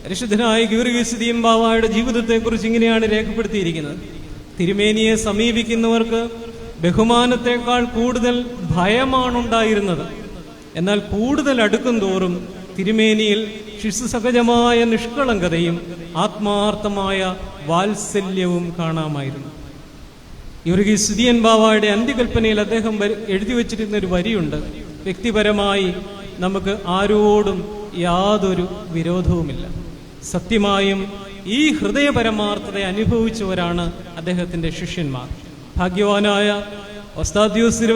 പരിശുദ്ധനായ ഗീവർഗീസ് ദിയമ്പാവയുടെ ജീവിതത്തെക്കുറിച്ച് ഇങ്ങനെയാണ് രേഖപ്പെടുത്തിയിരിക്കുന്നത്: തിരുമേനിയെ സമീപിക്കുന്നവർക്ക് ബഹുമാനത്തെക്കാൾ കൂടുതൽ ഭയമാണുണ്ടായിരുന്നത്. എന്നാൽ കൂടുതൽ അടുക്കും തോറും തിരുമേനിയിൽ ശിശുസഹജമായ നിഷ്കളങ്കതയും ആത്മാർത്ഥമായ വാത്സല്യവും കാണാമായിരുന്നു. ഗീവർഗീസ് ദിയമ്പാവയുടെ അന്ത്യകൽപ്പനയിൽ അദ്ദേഹം എഴുതി വച്ചിരുന്ന ഒരു വരിയുണ്ട്: വ്യക്തിപരമായി നമുക്ക് ആരോടും യാതൊരു വിരോധവുമില്ല. സത്യമായും ഈ ഹൃദയപരമാർത്ഥത അനുഭവിച്ചവരാണ് അദ്ദേഹത്തിന്റെ ശിഷ്യന്മാർ. ഭാഗ്യവാനായ ഒസ്താദ്യോസ്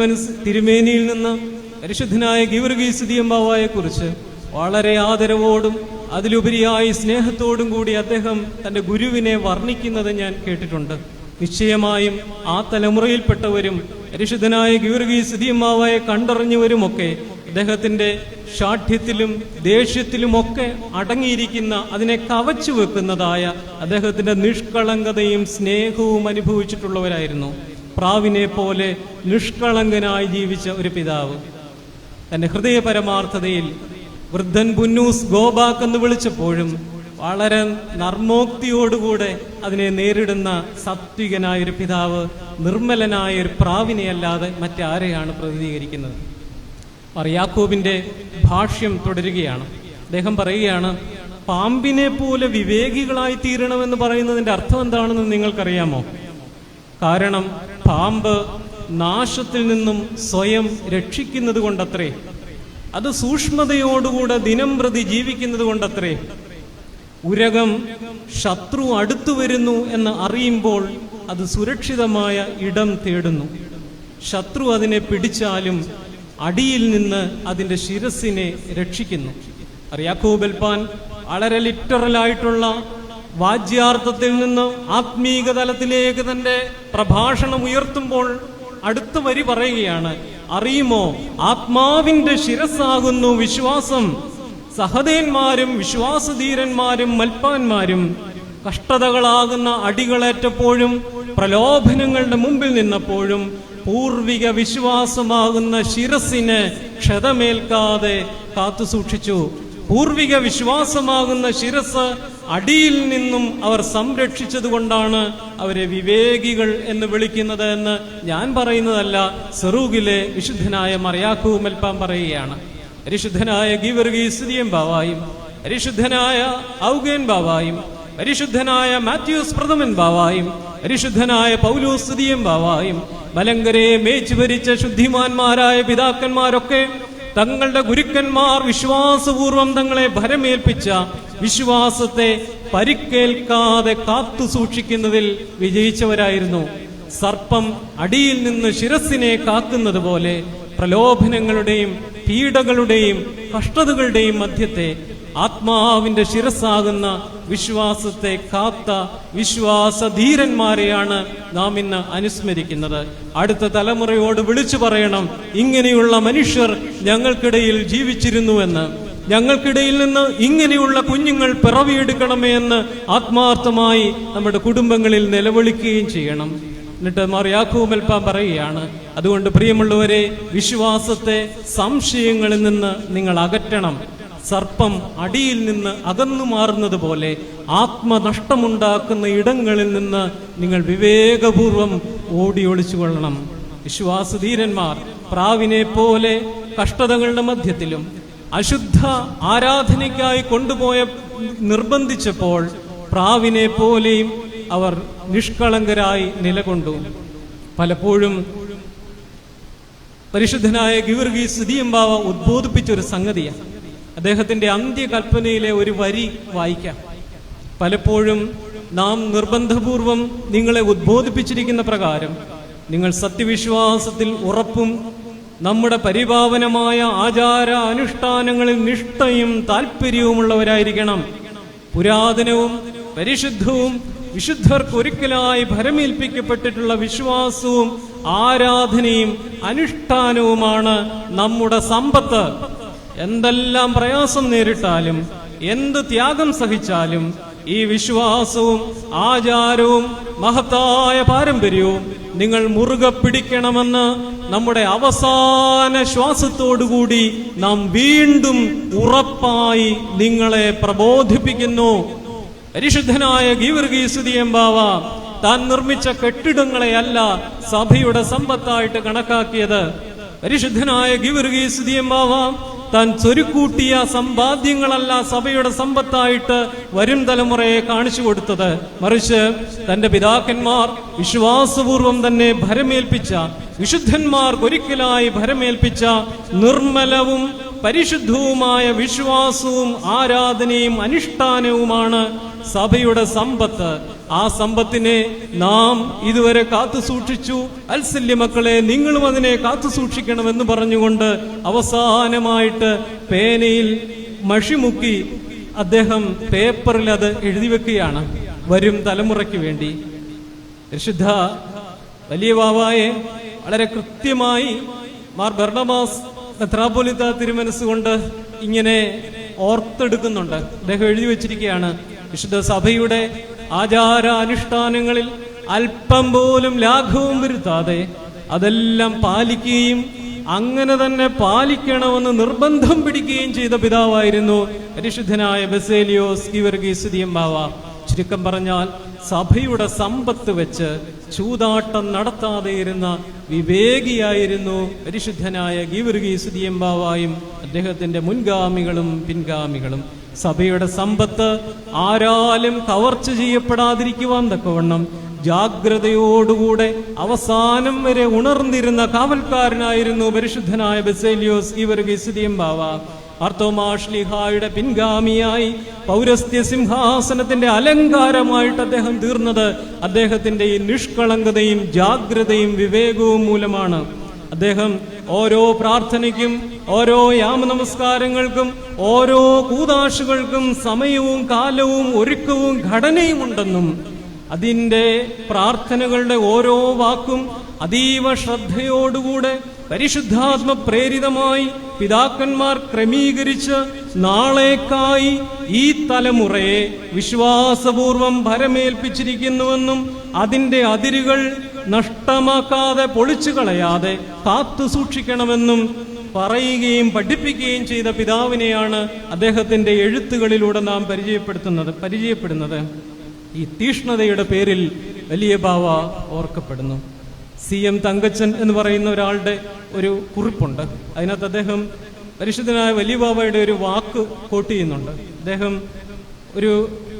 തിരുമേനിയിൽ നിന്ന് പരിശുദ്ധനായ ഗീവർഗീസ് ദിയമ്പാവയെ കുറിച്ച് വളരെ ആദരവോടും അതിലുപരിയായി സ്നേഹത്തോടും കൂടി അദ്ദേഹം തന്റെ ഗുരുവിനെ വർണ്ണിക്കുന്നത് ഞാൻ കേട്ടിട്ടുണ്ട്. നിശ്ചയമായും ആ തലമുറയിൽപ്പെട്ടവരും പരിശുദ്ധനായ ഗീവർഗീസ് ദിയമ്പാവയെ കണ്ടറിഞ്ഞവരുമൊക്കെ അദ്ദേഹത്തിന്റെ ശാഠ്യത്തിലും ദേഷ്യത്തിലുമൊക്കെ അടങ്ങിയിരിക്കുന്ന, അതിനെ കവച്ചു വെക്കുന്നതായ അദ്ദേഹത്തിന്റെ നിഷ്കളങ്കതയും സ്നേഹവും അനുഭവിച്ചിട്ടുള്ളവരായിരുന്നു. പ്രാവിനെ പോലെ നിഷ്കളങ്കനായി ജീവിച്ച ഒരു പിതാവ്. തന്റെ ഹൃദയ പരമാർത്ഥതയിൽ വൃദ്ധൻ പുന്നൂസ് ഗോബാക്ക് എന്ന് വിളിച്ചപ്പോഴും വളരെ നർമ്മോക്തിയോടുകൂടെ അതിനെ നേരിടുന്ന സാത്വികനായൊരു പിതാവ് നിർമ്മലനായ ഒരു പ്രാവിനെ അല്ലാതെ മറ്റാരെയാണ് പ്രതിനിധീകരിക്കുന്നത്? യാക്കോബിന്റെ ഭാഷ്യം തുടരുകയാണ്. അദ്ദേഹം പറയുകയാണ്, പാമ്പിനെ പോലെ വിവേകികളായി തീരണമെന്ന് പറയുന്നതിന്റെ അർത്ഥം എന്താണെന്ന് നിങ്ങൾക്കറിയാമോ? കാരണം പാമ്പ് നാശത്തിൽ നിന്നും സ്വയം രക്ഷിക്കുന്നത് കൊണ്ടത്രേ, അത് സൂക്ഷ്മതയോടുകൂടെ ദിനം പ്രതി ജീവിക്കുന്നത് കൊണ്ടത്രേ. ഉരകം ശത്രു അടുത്തു വരുന്നു എന്ന് അറിയുമ്പോൾ അത് സുരക്ഷിതമായ ഇടം തേടുന്നു. ശത്രു അതിനെ പിടിച്ചാലും അടിയിൽ നിന്ന് അതിന്റെ ശിരസിനെ രക്ഷിക്കുന്നു. യാക്കോബ് എൽപ്പാൻ വളരെ ലിറ്ററലായിട്ടുള്ള വാച്യാർത്ഥത്തിൽ നിന്ന് ആത്മീക തലത്തിലേക്ക് തന്റെ പ്രഭാഷണം ഉയർത്തുമ്പോൾ അടുത്ത വരി പറയുകയാണ്, അറിയുമോ ആത്മാവിന്റെ ശിരസ്സാകുന്നു വിശ്വാസം. സഹദേന്മാരും വിശ്വാസധീരന്മാരും മൽപ്പാന്മാരും കഷ്ടതകളാകുന്ന അടികളേറ്റപ്പോഴും പ്രലോഭനങ്ങളുടെ മുമ്പിൽ നിന്നപ്പോഴും പൂർവിക വിശ്വാസമാകുന്ന ശിരസിന് ക്ഷതമേൽക്കാതെ കാത്തുസൂക്ഷിച്ചു. പൂർവിക വിശ്വാസമാകുന്ന ശിരസ് അടിയിൽ നിന്നും അവർ സംരക്ഷിച്ചത് കൊണ്ടാണ് അവരെ വിവേകികൾ എന്ന് വിളിക്കുന്നത് എന്ന് ഞാൻ പറയുന്നതല്ല, സെറൂഗിലെ വിശുദ്ധനായ മറിയാക്കോബ് മെൽപ്പാൻ പറയുകയാണ്. പരിശുദ്ധനായ ഗീവർഗീസ് സിദിയം ബാവായും പരിശുദ്ധനായ ഔഗേൻ ബാവായും പരിശുദ്ധനായ മാത്യൂസ് പ്രഥമൻ ബാവായും പരിശുദ്ധനായ പൗലോസ് സിദിയം ബാവായും മലങ്കരയെ മേച്ചു ഭരിച്ച ശുദ്ധിമാന്മാരായ പിതാക്കന്മാരൊക്കെ തങ്ങളുടെ ഗുരുക്കന്മാർ വിശ്വാസപൂർവം തങ്ങളെ ഭരമേൽപ്പിച്ച വിശ്വാസത്തെ പരിക്കേൽക്കാതെ കാത്തു സൂക്ഷിക്കുന്നതിൽ വിജയിച്ചവരായിരുന്നു. സർപ്പം അടിയിൽ നിന്ന് ശിരസിനെ കാക്കുന്നത് പോലെ പ്രലോഭനങ്ങളുടെയും പീഡകളുടെയും കഷ്ടതകളുടെയും മധ്യത്തെ ആത്മാവിന്റെ ശിരസ്സാകുന്ന വിശ്വാസത്തെ കാത്ത വിശ്വാസധീരന്മാരെയാണ് നാം ഇന്ന് അനുസ്മരിക്കുന്നത്. അടുത്ത തലമുറയോട് വിളിച്ചു പറയണം, ഇങ്ങനെയുള്ള മനുഷ്യർ ഞങ്ങൾക്കിടയിൽ ജീവിച്ചിരുന്നുവെന്ന്. ഞങ്ങൾക്കിടയിൽ നിന്ന് ഇങ്ങനെയുള്ള കുഞ്ഞുങ്ങൾ പിറവിയെടുക്കണമേ എന്ന് ആത്മാർത്ഥമായി നമ്മുടെ കുടുംബങ്ങളിൽ നിലവിളിക്കുകയും ചെയ്യണം. എന്നിട്ട് യാക്കോബ് മെൽപ്പാൻ പറയുകയാണ്, അതുകൊണ്ട് പ്രിയമുള്ളവരെ, വിശ്വാസത്തെ സംശയങ്ങളിൽ നിന്ന് നിങ്ങൾ അകറ്റണം. സർപ്പം അടിയിൽ നിന്ന് അകന്നു മാറുന്നത് പോലെ ആത്മനഷ്ടമുണ്ടാക്കുന്ന ഇടങ്ങളിൽ നിന്ന് നിങ്ങൾ വിവേകപൂർവം ഓടി ഒളിച്ചുകൊള്ളണം. വിശ്വാസധീരന്മാർ പ്രാവിനെ പോലെ കഷ്ടതകളുടെ മധ്യത്തിലും അശുദ്ധ ആരാധനയ്ക്കായി കൊണ്ടുപോയ നിർബന്ധിച്ചപ്പോൾ പ്രാവിനെ പോലെയും അവർ നിഷ്കളങ്കരായി നിലകൊണ്ടു. പലപ്പോഴും പരിശുദ്ധനായ ഗീവർഗീസ് സിദിയം ബാവ ഉദ്ബോധിപ്പിച്ചൊരു സംഗതിയാണ്. അദ്ദേഹത്തിന്റെ അന്ത്യകൽപ്പനയിലെ ഒരു വരി വായിക്കാം. പലപ്പോഴും നാം നിർബന്ധപൂർവം നിങ്ങളെ ഉദ്ബോധിപ്പിച്ചിരിക്കുന്ന പ്രകാരം നിങ്ങൾ സത്യവിശ്വാസത്തിൽ ഉറപ്പും നമ്മുടെ പരിപാവനമായ ആചാര അനുഷ്ഠാനങ്ങളിൽ നിഷ്ഠയും താല്പര്യവുമുള്ളവരായിരിക്കണം. പുരാതനവും പരിശുദ്ധവും വിശുദ്ധർക്കൊരിക്കലായി ഭരമേൽപ്പിക്കപ്പെട്ടിട്ടുള്ള വിശ്വാസവും ആരാധനയും അനുഷ്ഠാനവുമാണ് നമ്മുടെ സമ്പത്ത്. എന്തെല്ലാം പ്രയാസം നേരിട്ടാലും എന്ത് ത്യാഗം സഹിച്ചാലും ഈ വിശ്വാസവും ആചാരവും മഹത്തായ പാരമ്പര്യവും നിങ്ങൾ മുറുകെ പിടിക്കണമെന്ന് നമ്മുടെ അവസാന ശ്വാസത്തോടുകൂടി നാം വീണ്ടും ഉറപ്പായി നിങ്ങളെ പ്രബോധിപ്പിക്കുന്നു. പരിശുദ്ധനായ ഗീവർഗീസ് സിദിയം ബാവ താൻ നിർമ്മിച്ച കെട്ടിടങ്ങളെയല്ല സഭയുടെ സമ്പത്തായിട്ട് കണക്കാക്കിയത്. പരിശുദ്ധനായ ഗീവർഗീസ് സിദിയം ബാവ താൻ ചൊരുക്കൂട്ടിയ സമ്പാദ്യങ്ങളല്ല സഭയുടെ സമ്പത്തായിട്ട് വരും തലമുറയെ കാണിച്ചു കൊടുത്തത്. മറിച്ച് തന്റെ പിതാക്കന്മാർ വിശ്വാസപൂർവം തന്നെ ഭരമേൽപ്പിച്ച, വിശുദ്ധന്മാർക്കൊരിക്കലായി ഭരമേൽപ്പിച്ച നിർമ്മലവും പരിശുദ്ധവുമായ വിശ്വാസവും ആരാധനയും അനുഷ്ഠാനവുമാണ് സഭയുടെ സമ്പത്ത്. ആ സമ്പത്തിനെ നാം ഇതുവരെ കാത്തു സൂക്ഷിച്ചു. അൽസല്യ മക്കളെ, നിങ്ങളും അതിനെ കാത്തു സൂക്ഷിക്കണമെന്ന് പറഞ്ഞുകൊണ്ട് അവസാനമായിട്ട് പേനയിൽ മഷിമുക്കി അദ്ദേഹം പേപ്പറിൽ അത് എഴുതി വെക്കുകയാണ് വരും തലമുറയ്ക്ക് വേണ്ടി. പരിശുദ്ധ വലിയ ബാവായെ വളരെ കൃത്യമായി മാർ ബർണബാസ് മെത്രാപ്പോലീത്ത തിരുമനസ്സുകൊണ്ട് ഇങ്ങനെ ഓർത്തെടുക്കുന്നുണ്ട്. അദ്ദേഹം എഴുതി വെച്ചിരിക്കുകയാണ്, വിശുദ്ധ സഭയുടെ ആചാര അനുഷ്ഠാനങ്ങളിൽ അല്പം പോലും ലാഘവം വരുത്താതെ അതെല്ലാം പാലിക്കുകയും അങ്ങനെ തന്നെ പാലിക്കണമെന്ന് നിർബന്ധം പിടിക്കുകയും ചെയ്ത പിതാവായിരുന്നു പരിശുദ്ധനായ ബസേലിയോസ് ഗീവർഗീസ് ദിയംബാവ. ചുരുക്കം പറഞ്ഞാൽ സഭയുടെ സമ്പത്ത് വെച്ച് ചൂതാട്ടം നടത്താതെ ഇരുന്ന വിവേകിയായിരുന്നു പരിശുദ്ധനായ ഗീവർഗീസ് ദിയംബാവായും അദ്ദേഹത്തിന്റെ മുൻഗാമികളും പിൻഗാമികളും. സഭയുടെ സമ്പത്ത് ആരാലും കവർച്ച ചെയ്യപ്പെടാതിരിക്കുവാൻ തക്കവണ്ണം ജാഗ്രതയോടുകൂടെ അവസാനം വരെ ഉണർന്നിരുന്ന കാവൽക്കാരനായിരുന്നു പരിശുദ്ധനായ ബസേലിയോസ് ഗീവർഗീസ് ദിയംബാവ. മാർത്തോമാ ശ്ലീഹായുടെ പിൻഗാമിയായി പൗരസ്ത്യ സിംഹാസനത്തിന്റെ അലങ്കാരമായിട്ട് അദ്ദേഹം തീർന്നത് അദ്ദേഹത്തിന്റെ ഈ നിഷ്കളങ്കതയും ജാഗ്രതയും വിവേകവും മൂലമാണ്. അദ്ദേഹം ഓരോ പ്രാർത്ഥനയ്ക്കും ഓരോ യാമനമസ്കാരങ്ങൾക്കും ഓരോ കൂദാശകൾക്കും സമയവും കാലവും ഒരുക്കവും ഘടനയും ഉണ്ടെന്നും അതിൻ്റെ പ്രാർത്ഥനകളുടെ ഓരോ വാക്കും അതീവ ശ്രദ്ധയോടുകൂടെ പരിശുദ്ധാത്മ പ്രേരിതമായി പിതാക്കന്മാർ ക്രമീകരിച്ച് നാളേക്കായി ഈ തലമുറയെ വിശ്വാസപൂർവം ഭരമേൽപ്പിച്ചിരിക്കുന്നുവെന്നും അതിൻ്റെ അതിരുകൾ നഷ്ടമാക്കാതെ പൊളിച്ചു കളയാതെ കാത്തു സൂക്ഷിക്കണമെന്നും പറയുകയും പഠിപ്പിക്കുകയും ചെയ്ത പിതാവിനെയാണ് അദ്ദേഹത്തിന്റെ എഴുത്തുകളിലൂടെ നാം പരിചയപ്പെടുന്നത്. ഈ തീഷ്ണതയുടെ പേരിൽ വലിയ ബാവ ഓർക്കപ്പെടുന്നു. CM തങ്കച്ചൻ എന്ന് പറയുന്ന ഒരാളുടെ ഒരു കുറിപ്പുണ്ട്. അതിനകത്ത് അദ്ദേഹം പരിശുദ്ധനായ വലിയ ബാവയുടെ ഒരു വാക്ക് കോട്ട് ചെയ്യുന്നുണ്ട്. അദ്ദേഹം ഒരു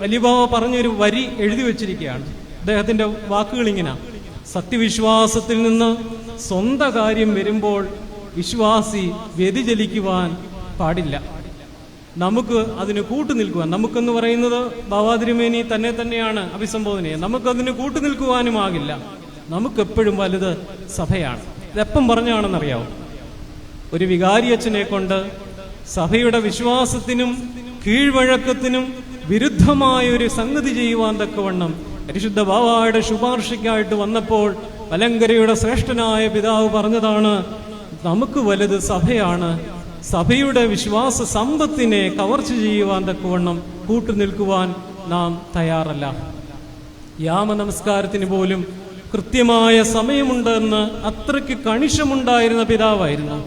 വലിയ ബാവ പറഞ്ഞൊരു വരി എഴുതി വച്ചിരിക്കുകയാണ്. അദ്ദേഹത്തിന്റെ വാക്കുകൾ ഇങ്ങനെ: സത്യവിശ്വാസത്തിൽ നിന്ന് സ്വന്തം കാര്യം വരുമ്പോൾ വിശ്വാസി വ്യതിചലിക്കുവാൻ പാടില്ല. നമുക്ക് അതിന് കൂട്ടുനിൽക്കുവാൻ, നമുക്കെന്ന് പറയുന്നത് ബാവാതിരുമേനി തന്നെയാണ് അഭിസംബോധന ചെയ്യുന്നത്. നമുക്കതിന് കൂട്ടുനിൽക്കുവാനുമാകില്ല. നമുക്കെപ്പോഴും വലുത് സഭയാണ്. ഇതെപ്പം പറഞ്ഞാണെന്നറിയാവും? ഒരു വികാരിയച്ഛനെ കൊണ്ട് സഭയുടെ വിശ്വാസത്തിനും കീഴ്വഴക്കത്തിനും വിരുദ്ധമായ ഒരു സംഗതി ചെയ്യുവാൻ തക്കവണ്ണം പരിശുദ്ധ ബാവായുടെ ശുപാർശയ്ക്കായിട്ട് വന്നപ്പോൾ മലങ്കരയുടെ ശ്രേഷ്ഠനായ പിതാവ് പറഞ്ഞതാണ്: നമുക്ക് വലുത് സഭയാണ്. സഭയുടെ വിശ്വാസ സമ്പത്തിനെ കവർച്ച ചെയ്യുവാൻ തക്കവണ്ണം കൂട്ടുനിൽക്കുവാൻ നാം തയ്യാറല്ല. യാമനമസ്കാരത്തിന് പോലും കൃത്യമായ സമയമുണ്ടെന്ന് അത്രയ്ക്ക് കണിശമുണ്ടായിരുന്ന പിതാവായിരുന്നു.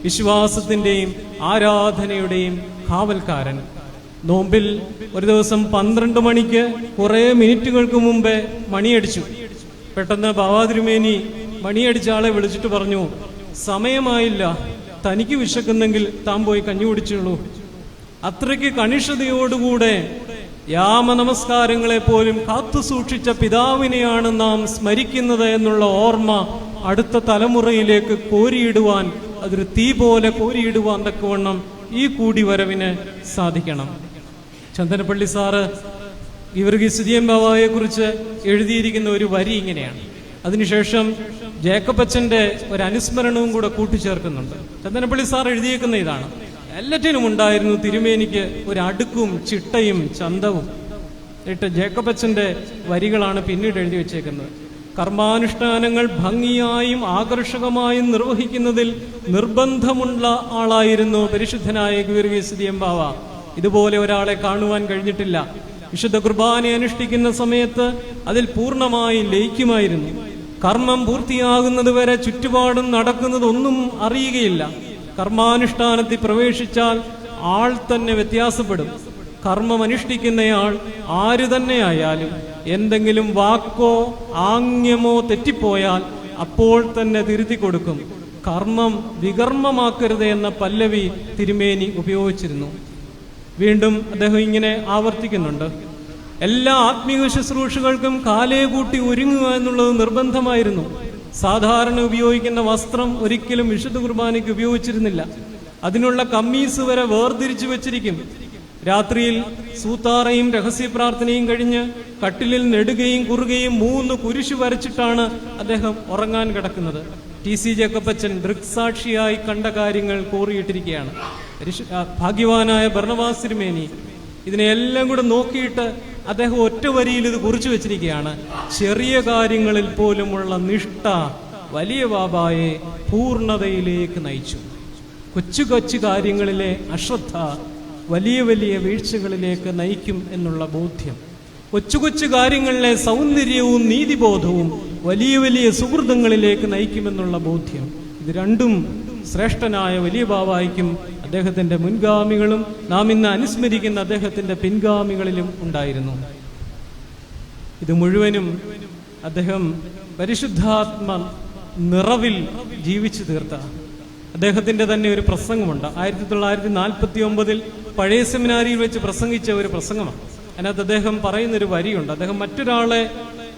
വിശ്വാസത്തിന്റെയും ആരാധനയുടെയും കാവൽക്കാരൻ. നോമ്പിൽ ഒരു ദിവസം 12 മണിക്ക് കുറെ മിനിറ്റുകൾക്ക് മുമ്പേ മണിയടിച്ചു. പെട്ടെന്ന് ബാവാതിരുമേനി മണിയടിച്ച ആളെ വിളിച്ചിട്ട് പറഞ്ഞു: സമയമായില്ല, തനിക്ക് വിശക്കുന്നെങ്കിൽ താൻ പോയി കഞ്ഞി കുടിച്ചുള്ളൂ. അത്രയ്ക്ക് കണിഷ്ഠതയോടുകൂടെ യാമനമസ്കാരങ്ങളെ പോലും കാത്തു സൂക്ഷിച്ച പിതാവിനെയാണ് നാം സ്മരിക്കുന്നത് എന്നുള്ള ഓർമ്മ അടുത്ത തലമുറയിലേക്ക് കോരിയിടുവാൻ, അതൊരു തീ പോലെ കോരിയിടുവാൻ തക്കവണ്ണം ഈ കൂടിവരവിന് സാധിക്കണം. ചന്ദനപ്പള്ളി സാറ് ഗീവർഗീസ് ദിയംബാവയെ കുറിച്ച് എഴുതിയിരിക്കുന്ന ഒരു വരി ഇങ്ങനെയാണ്. അതിനുശേഷം ജേക്കബച്ചന്റെ ഒരു അനുസ്മരണവും കൂടെ കൂട്ടിച്ചേർക്കുന്നുണ്ട്. ചന്ദനപ്പള്ളി സാർ എഴുതിയേക്കുന്ന ഇതാണ്: എല്ലാറ്റിനും ഉണ്ടായിരുന്നു തിരുമേനിക്ക് ഒരു അടുക്കും ചിട്ടയും ചന്തവും. എന്നിട്ട് ജേക്കബച്ചന്റെ വരികളാണ് പിന്നീട് എഴുതി വെച്ചേക്കുന്നത്: കർമാനുഷ്ഠാനങ്ങൾ ഭംഗിയായും ആകർഷകമായും നിർവഹിക്കുന്നതിൽ നിർബന്ധമുള്ള ആളായിരുന്നു പരിശുദ്ധനായ ഗീവർഗീസ് ദിയംബാവ. ഇതുപോലെ ഒരാളെ കാണുവാൻ കഴിഞ്ഞിട്ടില്ല. വിശുദ്ധ കുർബാന അനുഷ്ഠിക്കുന്ന സമയത്ത് അതിൽ പൂർണ്ണമായി ലയിക്കുമായിരുന്നു. കർമ്മം പൂർത്തിയാകുന്നത് വരെ ചുറ്റുപാടും നടക്കുന്നതൊന്നും അറിയുകയില്ല. കർമാനുഷ്ഠാനത്തിൽ പ്രവേശിച്ചാൽ ആൾ തന്നെ വ്യത്യാസപ്പെടും. കർമ്മം അനുഷ്ഠിക്കുന്നയാൾ ആര് തന്നെയായാലും എന്തെങ്കിലും വാക്കോ ആംഗ്യമോ തെറ്റിപ്പോയാൽ അപ്പോൾ തന്നെ തിരുത്തി കൊടുക്കും. കർമ്മം വികർമ്മമാക്കരുത് എന്ന പല്ലവി തിരുമേനി ഉപയോഗിച്ചിരുന്നു. വീണ്ടും അദ്ദേഹം ഇങ്ങനെ ആവർത്തിക്കുന്നുണ്ട്: എല്ലാ ആത്മീയ ശുശ്രൂഷകൾക്കും കാലേ കൂട്ടി ഒരുങ്ങുക എന്നുള്ളത് നിർബന്ധമായിരുന്നു. സാധാരണ ഉപയോഗിക്കുന്ന വസ്ത്രം ഒരിക്കലും വിശുദ്ധ കുർബാനയ്ക്ക് ഉപയോഗിച്ചിരുന്നില്ല. അതിനുള്ള കമ്മീസ് വരെ വേർതിരിച്ചു വെച്ചിരിക്കും. രാത്രിയിൽ സൂത്താറയും രഹസ്യ പ്രാർത്ഥനയും കഴിഞ്ഞ് കട്ടിലിൽ നെടുകയും കുറുകയും 3 കുരിശു വരച്ചിട്ടാണ് അദ്ദേഹം ഉറങ്ങാൻ കിടക്കുന്നത്. TC ജേക്കബച്ചൻ ദൃക്സാക്ഷിയായി കണ്ട കാര്യങ്ങൾ കോറിയിട്ടിരിക്കുകയാണ്. ഭാഗ്യവാനായ ബർണബാസ് തിരുമേനി ഇതിനെല്ലാം കൂടെ നോക്കിയിട്ട് അദ്ദേഹം ഒറ്റ വരിയിൽ ഇത് കുറിച്ചു വെച്ചിരിക്കുകയാണ്: ചെറിയ കാര്യങ്ങളിൽ പോലുമുള്ള നിഷ്ഠ വലിയ ബാബായെ പൂർണ്ണതയിലേക്ക് നയിച്ചു. കൊച്ചു കൊച്ചു കാര്യങ്ങളിലെ അശ്രദ്ധ വലിയ വലിയ വീഴ്ചകളിലേക്ക് നയിക്കും എന്നുള്ള ബോധ്യം. കൊച്ചു കൊച്ചു കാര്യങ്ങളിലെ സൗന്ദര്യവും നീതിബോധവും വലിയ വലിയ സുഹൃത്തുക്കളിലേക്ക് നയിക്കുമെന്നുള്ള ബോധ്യം, ഇത് രണ്ടും ശ്രേഷ്ഠനായ വലിയ ബാവായ്ക്കും അദ്ദേഹത്തിന്റെ മുൻഗാമികളും നാം ഇന്ന് അനുസ്മരിക്കുന്ന അദ്ദേഹത്തിന്റെ പിൻഗാമികളിലും ഉണ്ടായിരുന്നു. ഇത് മുഴുവനും അദ്ദേഹം പരിശുദ്ധാത്മ നിറവിൽ ജീവിച്ചു തീർത്ത അദ്ദേഹത്തിന്റെ തന്നെ ഒരു പ്രസംഗമുണ്ട്. 1949 പഴയ സെമിനാരിയിൽ വെച്ച് പ്രസംഗിച്ച ഒരു പ്രസംഗമാണ്. അതിനകത്ത് അദ്ദേഹം പറയുന്നൊരു വരിയുണ്ട്. അദ്ദേഹം മറ്റൊരാളെ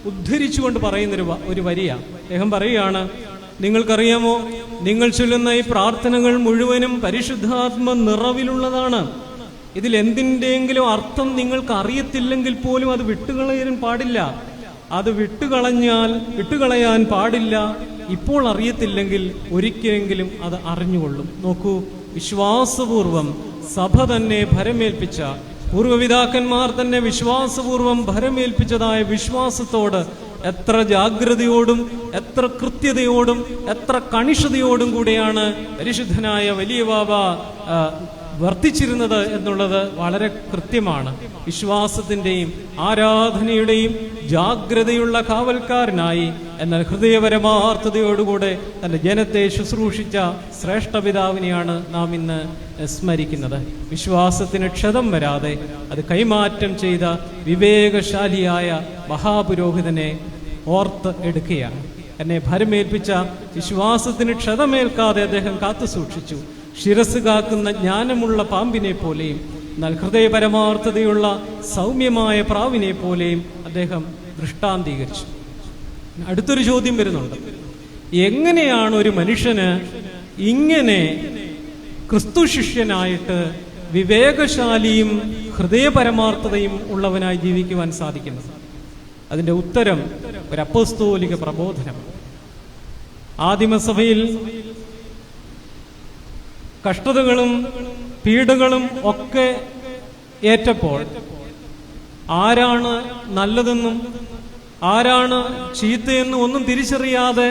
ഉദ്ധരിച്ചുകൊണ്ട് പറയുന്നൊരു വരിയാണ്. അദ്ദേഹം പറയുകയാണ്, നിങ്ങൾക്കറിയാമോ, നിങ്ങൾ ചൊല്ലുന്ന ഈ പ്രാർത്ഥനകൾ മുഴുവനും പരിശുദ്ധാത്മ നിറവിലുള്ളതാണ്. ഇതിൽ എന്തിൻ്റെയെങ്കിലും അർത്ഥം നിങ്ങൾക്ക് അറിയത്തില്ലെങ്കിൽ പോലും അത് വിട്ടുകളയാൻ പാടില്ല. അത് വിട്ടുകളയാൻ പാടില്ല. ഇപ്പോൾ അറിയത്തില്ലെങ്കിൽ ഒരിക്കലെങ്കിലും അത് അറിഞ്ഞുകൊള്ളും. നോക്കൂ, വിശ്വാസപൂർവം സഭ തന്നെ ഭരമേൽപ്പിച്ച, പൂർവ്വപിതാക്കന്മാർ തന്നെ വിശ്വാസപൂർവം ഭരമേൽപ്പിച്ചതായ വിശ്വാസത്തോട് എത്ര ജാഗ്രതയോടും എത്ര കൃത്യതയോടും എത്ര കണിശതയോടും കൂടെയാണ് പരിശുദ്ധനായ വലിയ ബാബ വർത്തിച്ചിരുന്നത് എന്നുള്ളത് വളരെ കൃത്യമാണ്. വിശ്വാസത്തിന്റെയും ആരാധനയുടെയും ജാഗ്രതയുള്ള കാവൽക്കാരനായി, എന്നാൽ ഹൃദയപരമാർത്ഥതയോടുകൂടെ തന്റെ ജനത്തെ ശുശ്രൂഷിച്ച ശ്രേഷ്ഠ പിതാവിനെയാണ് നാം ഇന്ന് സ്മരിക്കുന്നത്. വിശ്വാസത്തിന് ക്ഷതം വരാതെ അത് കൈമാറ്റം ചെയ്ത വിവേകശാലിയായ മഹാപുരോഹിതനെ ഓർത്ത് എടുക്കുകയാണ്. എന്നെ ഭരമേൽപ്പിച്ച വിശ്വാസത്തിന് ക്ഷതമേൽക്കാതെ അദ്ദേഹം കാത്തു സൂക്ഷിച്ചു. ശിരസ് കാക്കുന്ന ജ്ഞാനമുള്ള പാമ്പിനെ പോലെയും എന്നാൽ ഹൃദയപരമാർത്ഥതയുള്ള സൗമ്യമായ പ്രാവിനെ പോലെയും അദ്ദേഹം ദൃഷ്ടാന്തീകരിച്ചു. അടുത്തൊരു ചോദ്യം വരുന്നുണ്ട്, എങ്ങനെയാണ് ഒരു മനുഷ്യന് ഇങ്ങനെ ക്രിസ്തു ശിഷ്യനായിട്ട് വിവേകശാലിയും ഹൃദയപരമാർത്ഥതയും ഉള്ളവനായി ജീവിക്കുവാൻ സാധിക്കുന്നത്? അതിന്റെ ഉത്തരം ഒരു അപ്പോസ്തോലിക പ്രബോധനം. ആദിമസഭയിൽ കഷ്ടതകളും പീഡകളും ഒക്കെ ഏറ്റപ്പോൾ ആരാണ് നല്ലതെന്നും ആരാണ് ചീത്തയെന്നും ഒന്നും തിരിച്ചറിയാതെ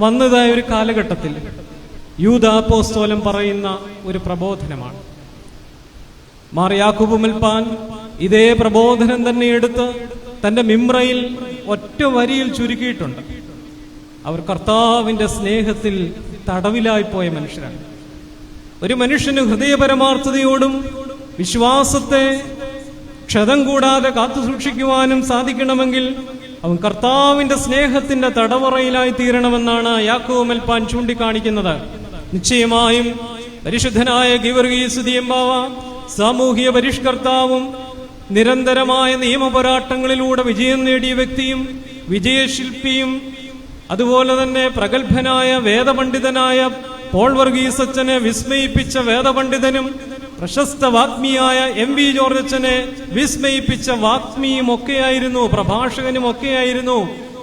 വന്നതായ ഒരു കാലഘട്ടത്തിൽ യൂദാ അപ്പോസ്തലൻ പറയുന്ന ഒരു പ്രബോധനമാണ്. മാർ യാക്കോബ് മെൽപ്പാൻ ഇതേ പ്രബോധനം തന്നെ എടുത്ത് തന്റെ മിമ്രയിൽ ഒറ്റ വരിയിൽ ചുരുക്കിയിട്ടുണ്ട്. അവർ കർത്താവിന്റെ സ്നേഹത്തിൽ തടവിലായിപ്പോയ മനുഷ്യരാണ്. ഒരു മനുഷ്യന് ഹൃദയപരമാർത്ഥതയോടും വിശ്വാസത്തെ ക്ഷതം കൂടാതെ കാത്തു സൂക്ഷിക്കുവാനും സാധിക്കണമെങ്കിൽ അവൻ കർത്താവിന്റെ സ്നേഹത്തിന്റെ തടവറയിലായി തീരണമെന്നാണ് യാക്കോബ് മെൽപ്പാൻ ചൂണ്ടിക്കാണിക്കുന്നത്. നിശ്ചയമായും പരിശുദ്ധനായ ഗീവർഗീസ് ദിയമ്പാവ സാമൂഹിക പരിഷ്കർത്താവും നിരന്തരമായ നിയമപോരാട്ടങ്ങളിലൂടെ വിജയം നേടിയ വ്യക്തിയും വിജയശില്പിയും അതുപോലെ തന്നെ പ്രഗത്ഭനായ വേദപണ്ഡിതനായ പോൾ വർഗീസ് അച്ഛനെ വിസ്മയിപ്പിച്ച വേദപണ്ഡിതനും പ്രശസ്ത വാഗ്മിയായ എം വി ജോർജ് അച്ഛനെ വിസ്മയിപ്പിച്ച വാഗ്മിയും ഒക്കെയായിരുന്നു, പ്രഭാഷകനും ഒക്കെയായിരുന്നു.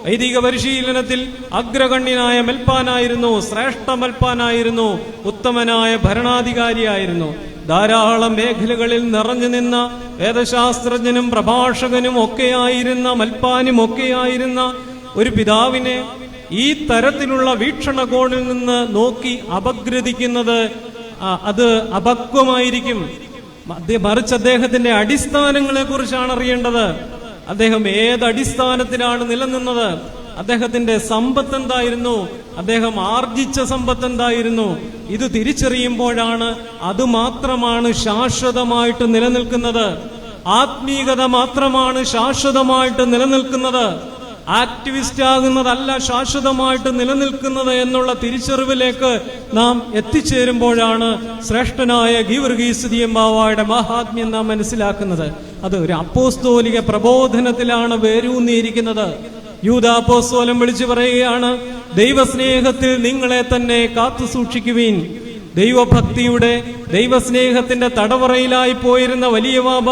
വൈദിക പരിശീലനത്തിൽ അഗ്രഗണ്യനായ മെൽപ്പാനായിരുന്നു, ശ്രേഷ്ഠ മെൽപ്പാനായിരുന്നു, ഉത്തമനായ ഭരണാധികാരിയായിരുന്നു. ധാരാളം മേഖലകളിൽ നിറഞ്ഞു നിന്ന വേദശാസ്ത്രജ്ഞനും പ്രഭാഷകനും ഒക്കെയായിരുന്ന മെൽപ്പാനും ഒക്കെയായിരുന്ന ഒരു പിതാവിനെ ഈ തരത്തിലുള്ള വീക്ഷണകോണിൽ നിന്ന് നോക്കി അപഗ്രഥിക്കുന്നത് അത് അപക്വമായിരിക്കും. മറിച്ച് അദ്ദേഹത്തിന്റെ അടിസ്ഥാനങ്ങളെ കുറിച്ചാണ് അറിയേണ്ടത്. അദ്ദേഹം ഏത് അടിസ്ഥാനത്തിലാണ് നിലനിന്നത്, അദ്ദേഹത്തിന്റെ സമ്പത്ത് എന്തായിരുന്നു, അദ്ദേഹം ആർജിച്ച സമ്പത്ത് എന്തായിരുന്നു, ഇത് തിരിച്ചറിയുമ്പോഴാണ് അത് മാത്രമാണ് ശാശ്വതമായിട്ട് നിലനിൽക്കുന്നത്. ആത്മീയത മാത്രമാണ് ശാശ്വതമായിട്ട് നിലനിൽക്കുന്നത്. ആക്ടിവിസ്റ്റ് ആകുന്നതല്ല ശാശ്വതമായിട്ട് നിലനിൽക്കുന്നത് എന്നുള്ള തിരിച്ചറിവിലേക്ക് നാം എത്തിച്ചേരുമ്പോഴാണ് ശ്രേഷ്ഠനായ ഗീവർഗീസ് ദിയമ്പാവയുടെ മഹാത്മ്യം നാം മനസ്സിലാക്കുന്നത്. അത് ഒരു അപ്പോസ്തോലിക പ്രബോധനത്തിലാണ് വേരൂന്നിയിരിക്കുന്നത്. യൂദാ അപ്പോസ്തലൻ വിളിച്ചു പറയുകയാണ്, ദൈവസ്നേഹത്തിൽ നിങ്ങളെ തന്നെ കാത്തു സൂക്ഷിക്കുവീൻ. ദൈവഭക്തിയുടെ ദൈവസ്നേഹത്തിന്റെ തടവറയിലായി പോയിരുന്ന വലിയ ബാബ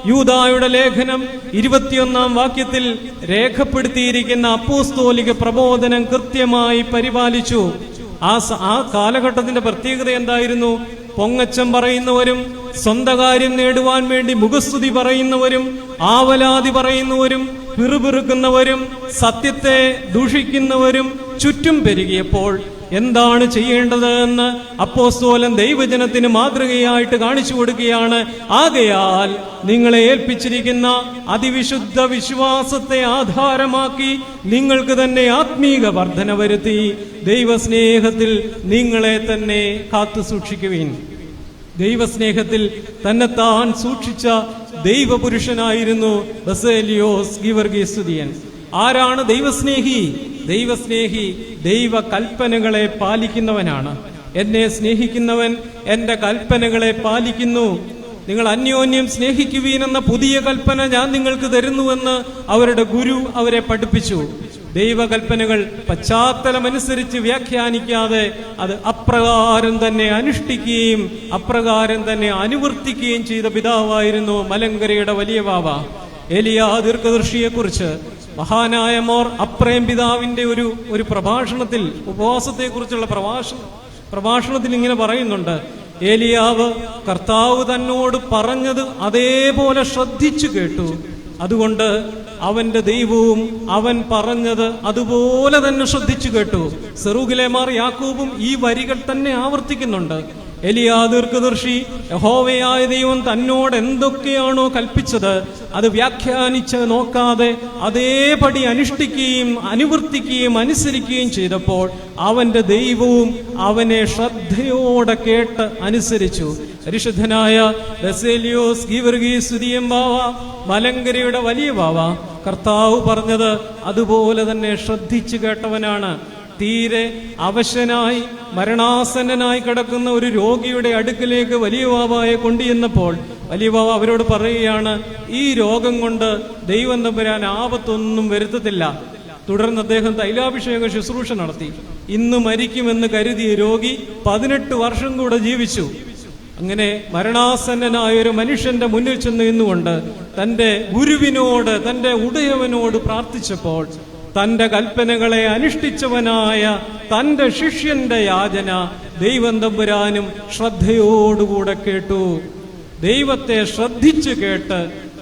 യൂദായുടെ ലേഖനം 21-ാം വാക്യത്തിൽ രേഖപ്പെടുത്തിയിരിക്കുന്ന അപ്പോസ്തോലിക പ്രബോധനം കൃത്യമായി പരിപാലിച്ചു. ആ കാലഘട്ടത്തിന്റെ പ്രത്യേകത എന്തായിരുന്നു? പൊങ്ങച്ചം പറയുന്നവരും സ്വന്തം കാര്യം നേടുവാൻ വേണ്ടി മുഖസ്തുതി പറയുന്നവരും ആവലാതി പറയുന്നവരും പിറുപിറുക്കുന്നവരും സത്യത്തെ ദൂഷിക്കുന്നവരും ചുറ്റും പെരുകിയപ്പോൾ എന്താണ് ചെയ്യേണ്ടത് എന്ന് അപ്പോസ്തലൻ ദൈവജനത്തിന് മാതൃകയായിട്ട് കാണിച്ചു കൊടുക്കുകയാണ്. ആകയാൽ നിങ്ങളെ ഏൽപ്പിച്ചിരിക്കുന്ന അതിവിശുദ്ധ വിശ്വാസത്തെ ആധാരമാക്കി നിങ്ങൾക്ക് തന്നെ ആത്മീക വർധന വരുത്തി ദൈവസ്നേഹത്തിൽ നിങ്ങളെ തന്നെ കാത്തു സൂക്ഷിക്കുവിൻ. ദൈവസ്നേഹത്തിൽ തന്നെത്താൻ സൂക്ഷിച്ച ദൈവപുരുഷനായിരുന്നു ബസേലിയോസ് ഗീവർഗീസ് സ്തുതിയൻ. ആരാണ് ദൈവസ്നേഹി? ദൈവസ്നേഹി ദൈവ കൽപ്പനകളെ പാലിക്കുന്നവനാണ്. എന്നെ സ്നേഹിക്കുന്നവൻ എന്റെ കൽപ്പനകളെ പാലിക്കുന്നു. നിങ്ങൾ അന്യോന്യം സ്നേഹിക്കുവീൻ എന്ന പുതിയ കൽപ്പന ഞാൻ നിങ്ങൾക്ക് തരുന്നുവെന്ന് അവരുടെ ഗുരു അവരെ പഠിപ്പിച്ചു. ദൈവകൽപ്പനകൾ പശ്ചാത്തലമനുസരിച്ച് വ്യാഖ്യാനിക്കാതെ അത് അപ്രകാരം തന്നെ അനുഷ്ഠിക്കുകയും അപ്രകാരം തന്നെ അനുവർത്തിക്കുകയും ചെയ്ത പിതാവായിരുന്നു മലങ്കരയുടെ വലിയ ബാവ. എലിയാ ദീർഘദർശിയെക്കുറിച്ച് മഹാനായ മോർ അപ്രേം പിതാവിന്റെ ഒരു പ്രഭാഷണത്തിൽ, ഉപവാസത്തെക്കുറിച്ചുള്ള പ്രഭാഷണത്തിൽ ഇങ്ങനെ പറയുന്നുണ്ട്: ഏലിയാവ് കർത്താവ് തന്നോട് പറഞ്ഞത് അതേപോലെ ശ്രദ്ധിച്ചു കേട്ടു. അതുകൊണ്ട് അവന്റെ ദൈവവും അവൻ പറഞ്ഞത് അതുപോലെ തന്നെ ശ്രദ്ധിച്ചു കേട്ടു. സെറൂഗിലെ മാർ യാക്കോബും ഈ വരികൾ തന്നെ ആവർത്തിക്കുന്നുണ്ട്. എലിയാ ദീർഘദർശി യഹോവയായ ദൈവം തന്നോട് എന്തൊക്കെയാണോ കൽപ്പിച്ചത് അത് വ്യാഖ്യാനിച്ച് നോക്കാതെ അതേപടി അനുഷ്ഠിക്കുകയും അനുവർത്തിക്കുകയും അനുസരിക്കുകയും ചെയ്തപ്പോൾ അവന്റെ ദൈവവും അവനെ ശ്രദ്ധയോടെ കേട്ട് അനുസരിച്ചു. പരിശുദ്ധനായ ബസേലിയോസ് ഗീവർഗീസ് സ്തുതിയൻ ബാവ, മലങ്കരയുടെ വലിയ ബാവ, കർത്താവ് പറഞ്ഞത് അതുപോലെ തന്നെ ശ്രദ്ധിച്ചു കേട്ടവനാണ്. തീരെ അവശനായി മരണാസന്നനായി കിടക്കുന്ന ഒരു രോഗിയുടെ അടുക്കിലേക്ക് വലിയ ബാബയെ കൊണ്ടുചെന്നപ്പോൾ വലിയ ബാബ അവരോട് പറയുകയാണ്, ഈ രോഗം കൊണ്ട് ദൈവം തമ്പുരാൻ ആപത്തൊന്നും വരുത്തത്തില്ല. തുടർന്ന് അദ്ദേഹം തൈലാഭിഷേക ശുശ്രൂഷ നടത്തി. ഇന്ന് മരിക്കുമെന്ന് കരുതിയ രോഗി 18 വർഷം കൂടെ ജീവിച്ചു. അങ്ങനെ മരണാസന്നനായ ഒരു മനുഷ്യന്റെ മുന്നിൽ ചെന്ന് നിന്നുകൊണ്ട് തന്റെ ഗുരുവിനോട്, തന്റെ ഉടയവനോട് പ്രാർത്ഥിച്ചപ്പോൾ തന്റെ കൽപ്പനകളെ അനുഷ്ഠിച്ചവനായ തന്റെ ശിഷ്യന്റെ യാചന ദൈവം തമ്പുരാനും ശ്രദ്ധയോടുകൂടെ കേട്ടു. ദൈവത്തെ ശ്രദ്ധിച്ചു കേട്ട്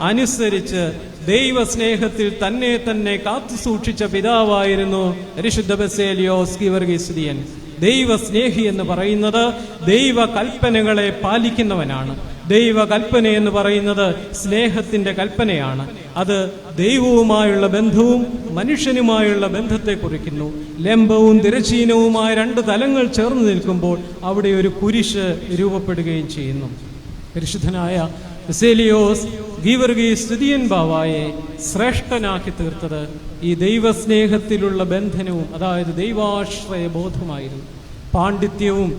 അനുസരിച്ച് ദൈവസ്നേഹത്തിൽ തന്നെ തന്നെ കാത്തു സൂക്ഷിച്ച പിതാവായിരുന്നു പരിശുദ്ധ ബസേലിയോസ് ഗീവർഗീസ് സ്തുതിയൻ. ദൈവസ്നേഹി എന്ന് പറയുന്നത് ദൈവ കൽപ്പനകളെ പാലിക്കുന്നവനാണ്. ദൈവകൽപ്പന എന്ന് പറയുന്നത് സ്നേഹത്തിന്റെ കൽപ്പനയാണ്. അത് ദൈവവുമായുള്ള ബന്ധവും മനുഷ്യനുമായുള്ള ബന്ധത്തെ കുറിക്കുന്നു. ലംബവും തിരശ്ചീനവുമായ 2 തലങ്ങൾ ചേർന്ന് നിൽക്കുമ്പോൾ അവിടെ ഒരു കുരിശ് രൂപപ്പെടുകയും ചെയ്യുന്നു. പരിശുദ്ധനായ ബസേലിയോസ് ഗീവർഗീസ് സ്തുതിയൻ ബാവായെ ശ്രേഷ്ഠനാക്കി തീർത്തത് ഈ ദൈവസ്നേഹത്തിലുള്ള ബന്ധനവും, അതായത് ദൈവാശ്രയ ബോധമായിരുന്നു. പാണ്ഡിത്യവും